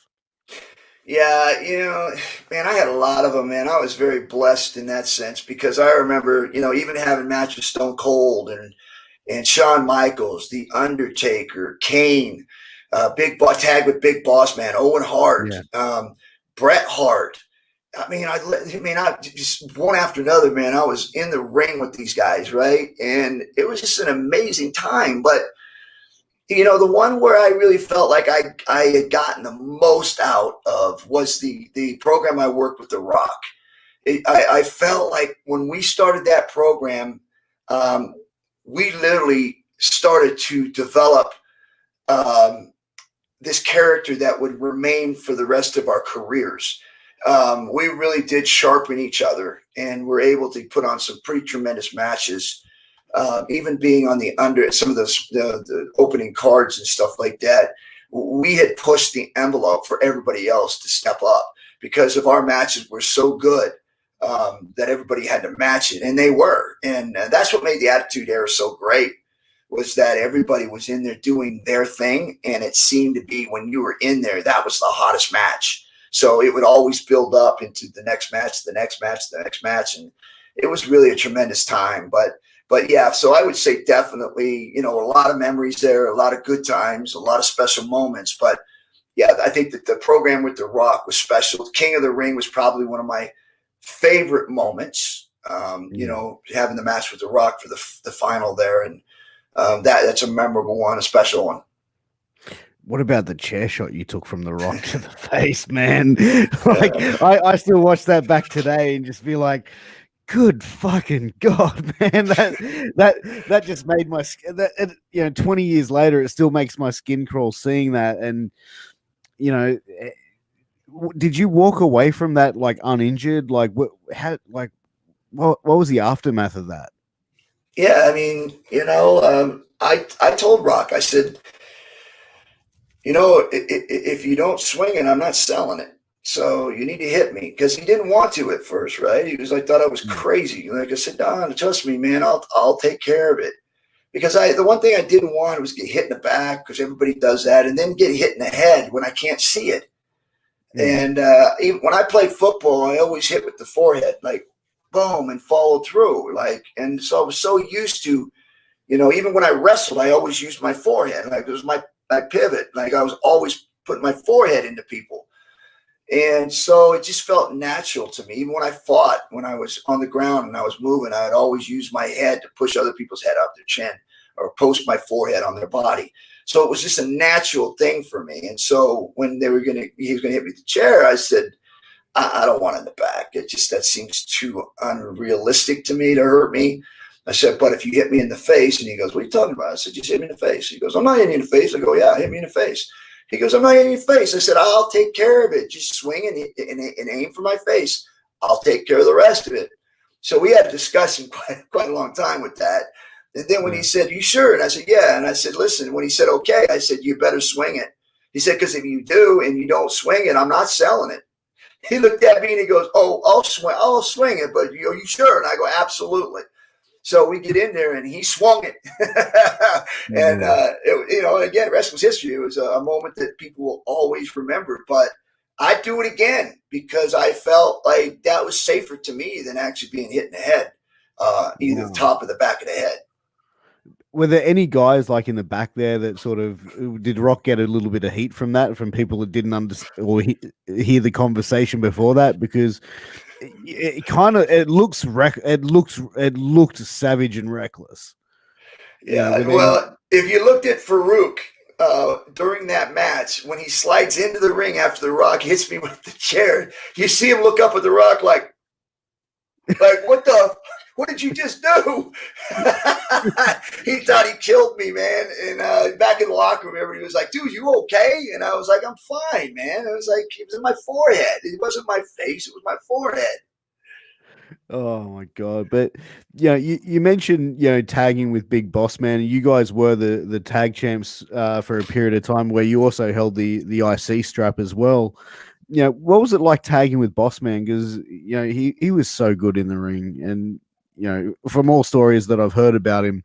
Yeah, man, I had a lot of them, man. I was very blessed in that sense because I remember, even having matches with Stone Cold and and Shawn Michaels, The Undertaker, Kane, Big Boss tag with Big Boss Man, Owen Hart, Yeah. Bret Hart. I just one after another, man. I was in the ring with these guys, right? And it was just an amazing time. But the one where I really felt like I had gotten the most out of was the program I worked with The Rock. I felt like when we started that program, um, we literally started to develop um, this character that would remain for the rest of our careers. We really did sharpen each other, and were able to put on some pretty tremendous matches. Even being on some of the opening cards and stuff like that, we had pushed the envelope for everybody else to step up because of our matches were so good that everybody had to match it, and they were, and that's what made the Attitude Era so great. Was that everybody was in there doing their thing, and it seemed to be when you were in there, that was the hottest match. So it would always build up into the next match, the next match, the next match, and it was really a tremendous time. But yeah, so I would say definitely, a lot of memories there, a lot of good times, a lot of special moments. But yeah, I think that the program with The Rock was special. King of the Ring was probably one of my favorite moments. Having the match with The Rock for the final there, and that's a memorable one, a special one. What about the chair shot you took from The Rock to the face, man? Like, I still watch that back today and just be like, good fucking God, man. That just made my skin, 20 years later, it still makes my skin crawl seeing that. And, did you walk away from that like uninjured? Like, what was the aftermath of that? Yeah, I told Rock, I said, if you don't swing it, I'm not selling it. So you need to hit me, because he didn't want to at first, right? He was like, thought I was crazy. Like I said, Don, trust me, man, I'll take care of it. Because the one thing I didn't want was get hit in the back, because everybody does that, and then get hit in the head when I can't see it. And even when I played football, I always hit with the forehead, like boom, and followed through. And so I was so used to, even when I wrestled, I always used my forehead. Like it was my pivot. Like I was always putting my forehead into people. And so it just felt natural to me. Even when I fought, when I was on the ground and I was moving, I'd always use my head to push other people's head up their chin, or post my forehead on their body. So it was just a natural thing for me. And so when he was going to hit me with the chair, I said, I don't want it in the back. That seems too unrealistic to me to hurt me. I said, but if you hit me in the face, and he goes, what are you talking about? I said, just hit me in the face. He goes, I'm not hitting you in the face. I go, yeah, hit me in the face. He goes, I'm not hitting you in the face. I said, I'll take care of it. Just swing and aim for my face. I'll take care of the rest of it. So we had a discussion quite a long time with that. And then when he said, you sure? And I said, yeah. And I said, listen, when he said, okay, I said, you better swing it. He said, because if you do and you don't swing it, I'm not selling it. He looked at me and he goes, oh, I'll swing it, but are you sure? And I go, absolutely. So we get in there and he swung it. And, again, wrestling's history. It was a moment that people will always remember. But I'd do it again, because I felt like that was safer to me than actually being hit in the head, either the top or the back of the head. Were there any guys like in the back there that sort of did Rock get a little bit of heat from that, from people that didn't understand or hear the conversation before that? Because it looked savage and reckless. Yeah. Well, if you looked at Farouk during that match, when he slides into the ring after The Rock hits me with the chair, you see him look up at The Rock like what did you just do? He thought he killed me, man. And back in the locker room, everybody was like, dude, you okay? And I was like, I'm fine, man. It was like, it was in my forehead. It wasn't my face. It was my forehead. Oh my God. But you mentioned, tagging with Big Boss Man. You guys were the tag champs for a period of time, where you also held the IC strap as well. What was it like tagging with Boss Man? Because he was so good in the ring, and from all stories that I've heard about him,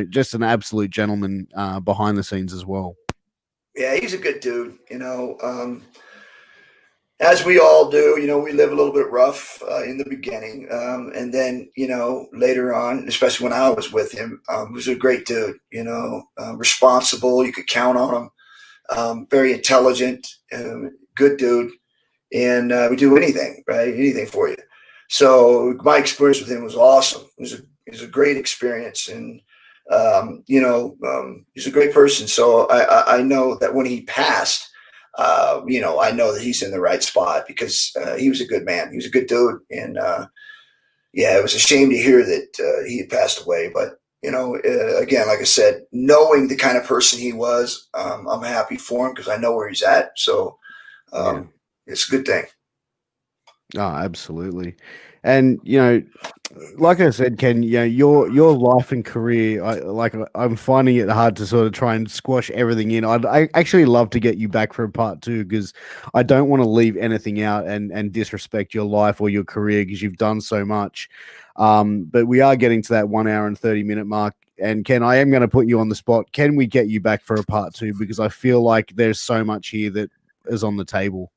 just an absolute gentleman behind the scenes as well. Yeah, he's a good dude. As we all do, we live a little bit rough in the beginning, and then later on, especially when I was with him, he was a great dude. Responsible. You could count on him. Very intelligent, good dude, and would do anything, right? Anything for you. So my experience with him was awesome. It was a great experience, and he's a great person. So I know that when he passed, I know that he's in the right spot because he was a good man. He was a good dude, and yeah, it was a shame to hear that he had passed away. But again, like I said, knowing the kind of person he was, I'm happy for him because I know where he's at. So Yeah. it's a good thing. Oh, absolutely. And like I said, Ken, your life and career, I'm finding it hard to sort of try and squash everything in. I actually love to get you back for a part two because I don't want to leave anything out and disrespect your life or your career because you've done so much. But we are getting to that 1 hour and 30 minute mark. And Ken, I am going to put you on the spot. Can we get you back for a part two? Because I feel like there's so much here that is on the table.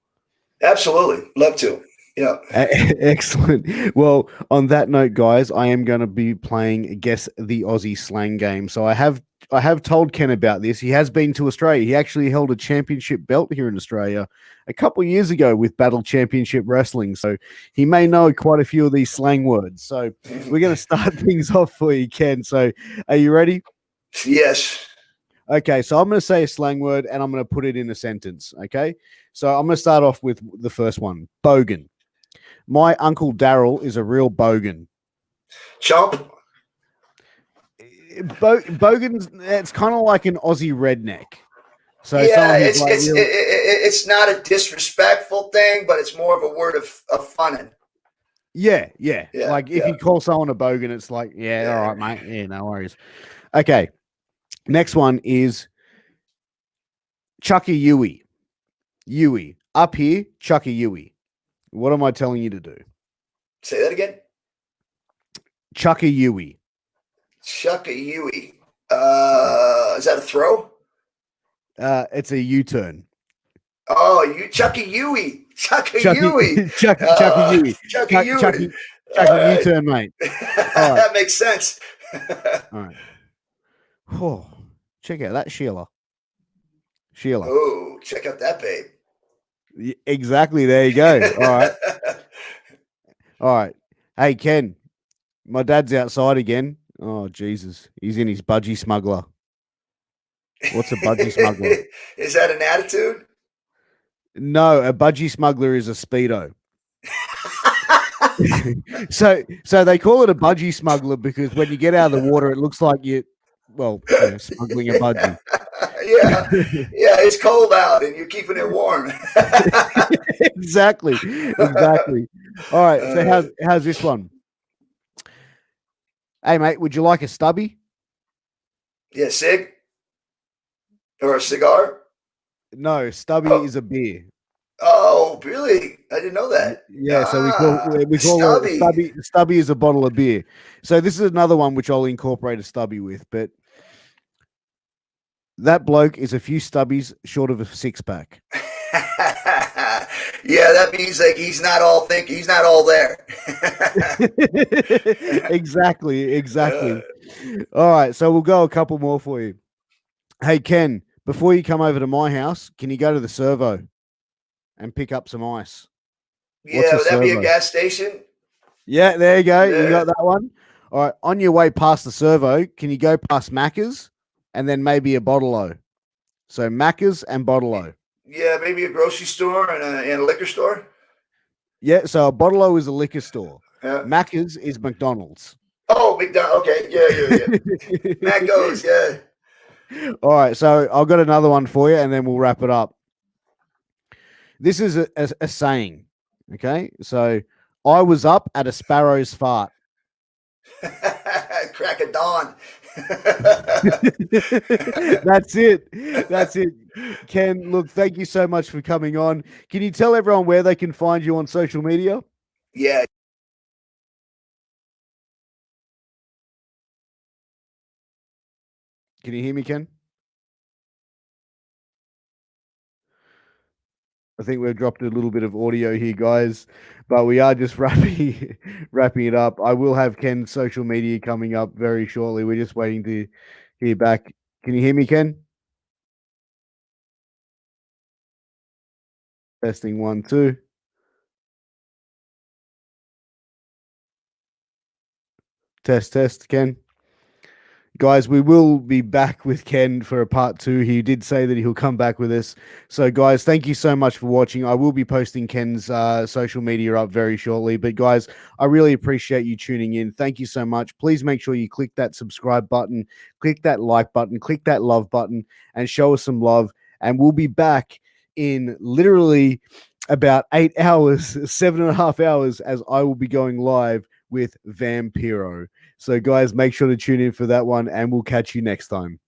Absolutely, love to. Yeah. Excellent. Well, on that note, guys, I am going to be playing Guess the Aussie Slang game. So I have told Ken about this. He has been to Australia. He actually held a championship belt here in Australia a couple of years ago with Battle Championship Wrestling. So he may know quite a few of these slang words. So we're going to start things off for you, Ken. So are you ready? Yes. Okay, so I'm going to say a slang word and I'm going to put it in a sentence. Okay, so I'm going to start off with the first one, bogan. My uncle Daryl is a real bogan. Chump. Bogan's it's kind of like an Aussie redneck. So Yeah, someone who's it's like it's real. it's not a disrespectful thing, but it's more of a word of funning. Yeah, yeah. Yeah, Like if yeah, you call someone a bogan, it's like, yeah, all yeah. right, mate. Yeah, no worries. Okay. Next one is Chucky Yui. Yui. Up here, Chucky Yui. What am I telling you to do? Say that again. Chucky Yui. Chuck a Yui. Yeah. Is that a throw? It's a U-turn. Oh, you Chucky Yui. Chuck a Chucky Yui. Chucky Yui. Chucky Yui. All Chucky right. U-turn, mate. All right. That makes sense. All right. Oh, check out that Sheila. Sheila. Oh, check out that babe. Exactly. There you go. All right. All right. Hey, Ken, my dad's outside again. Oh, Jesus. He's in his budgie smuggler. What's a budgie smuggler? Is that an attitude? No, a budgie smuggler is a Speedo. So they call it a budgie smuggler because when you get out of the water, it looks like smuggling a Yeah, budgie. yeah, yeah. It's cold out, and you're keeping it warm. Exactly. Exactly. All right. So how's this one? Hey, mate, would you like a stubby? Yeah, cig or a cigar. No, stubby Oh, is a beer. oh, really? I didn't know that. Yeah, so Ah, we call a stubby. stubby. Stubby is a bottle of beer. So this is another one which I'll incorporate a stubby with. But that bloke is a few stubbies short of a six pack. Yeah, that means like he's not all there. Exactly, Uh, exactly. All right, so we'll go a couple more for you. Hey Ken, before you come over to my house, can you go to the servo and pick up some ice? What's yeah, a would that be a servo? gas station? Yeah, there you go. You Yeah, got that one. All right. On your way past the servo, can you go past Macca's and then maybe a bottle O? So Macca's and bottle O. yeah, maybe a grocery store and a liquor store. Yeah. So a bottle O is a liquor store. Yeah. Macca's is McDonald's. Oh, McDonald. Okay, yeah, yeah, yeah. Matt goes, yeah. All right. So I've got another one for you and then we'll wrap it up. This is a saying. Okay. So I was up at a sparrow's fart. Crack of dawn. That's it. That's it. Ken, look, thank you so much for coming on. Can you tell everyone where they can find you on social media? Yeah. Can you hear me, Ken? I think we've dropped a little bit of audio here, guys, but we are just wrapping it up. I will have Ken's social media coming up very shortly. We're just waiting to hear back. Can you hear me, Ken? Testing 1, 2. Test, Ken. Guys, we will be back with Ken for a part 2. He did say that he'll come back with us. So, guys, thank you so much for watching. I will be posting Ken's social media up very shortly. But, guys, I really appreciate you tuning in. Thank you so much. Please make sure you click that subscribe button, click that like button, click that love button, and show us some love. And we'll be back in literally about 8 hours, 7.5 hours, as I will be going live with Vampiro. So, guys, make sure to tune in for that one, and we'll catch you next time.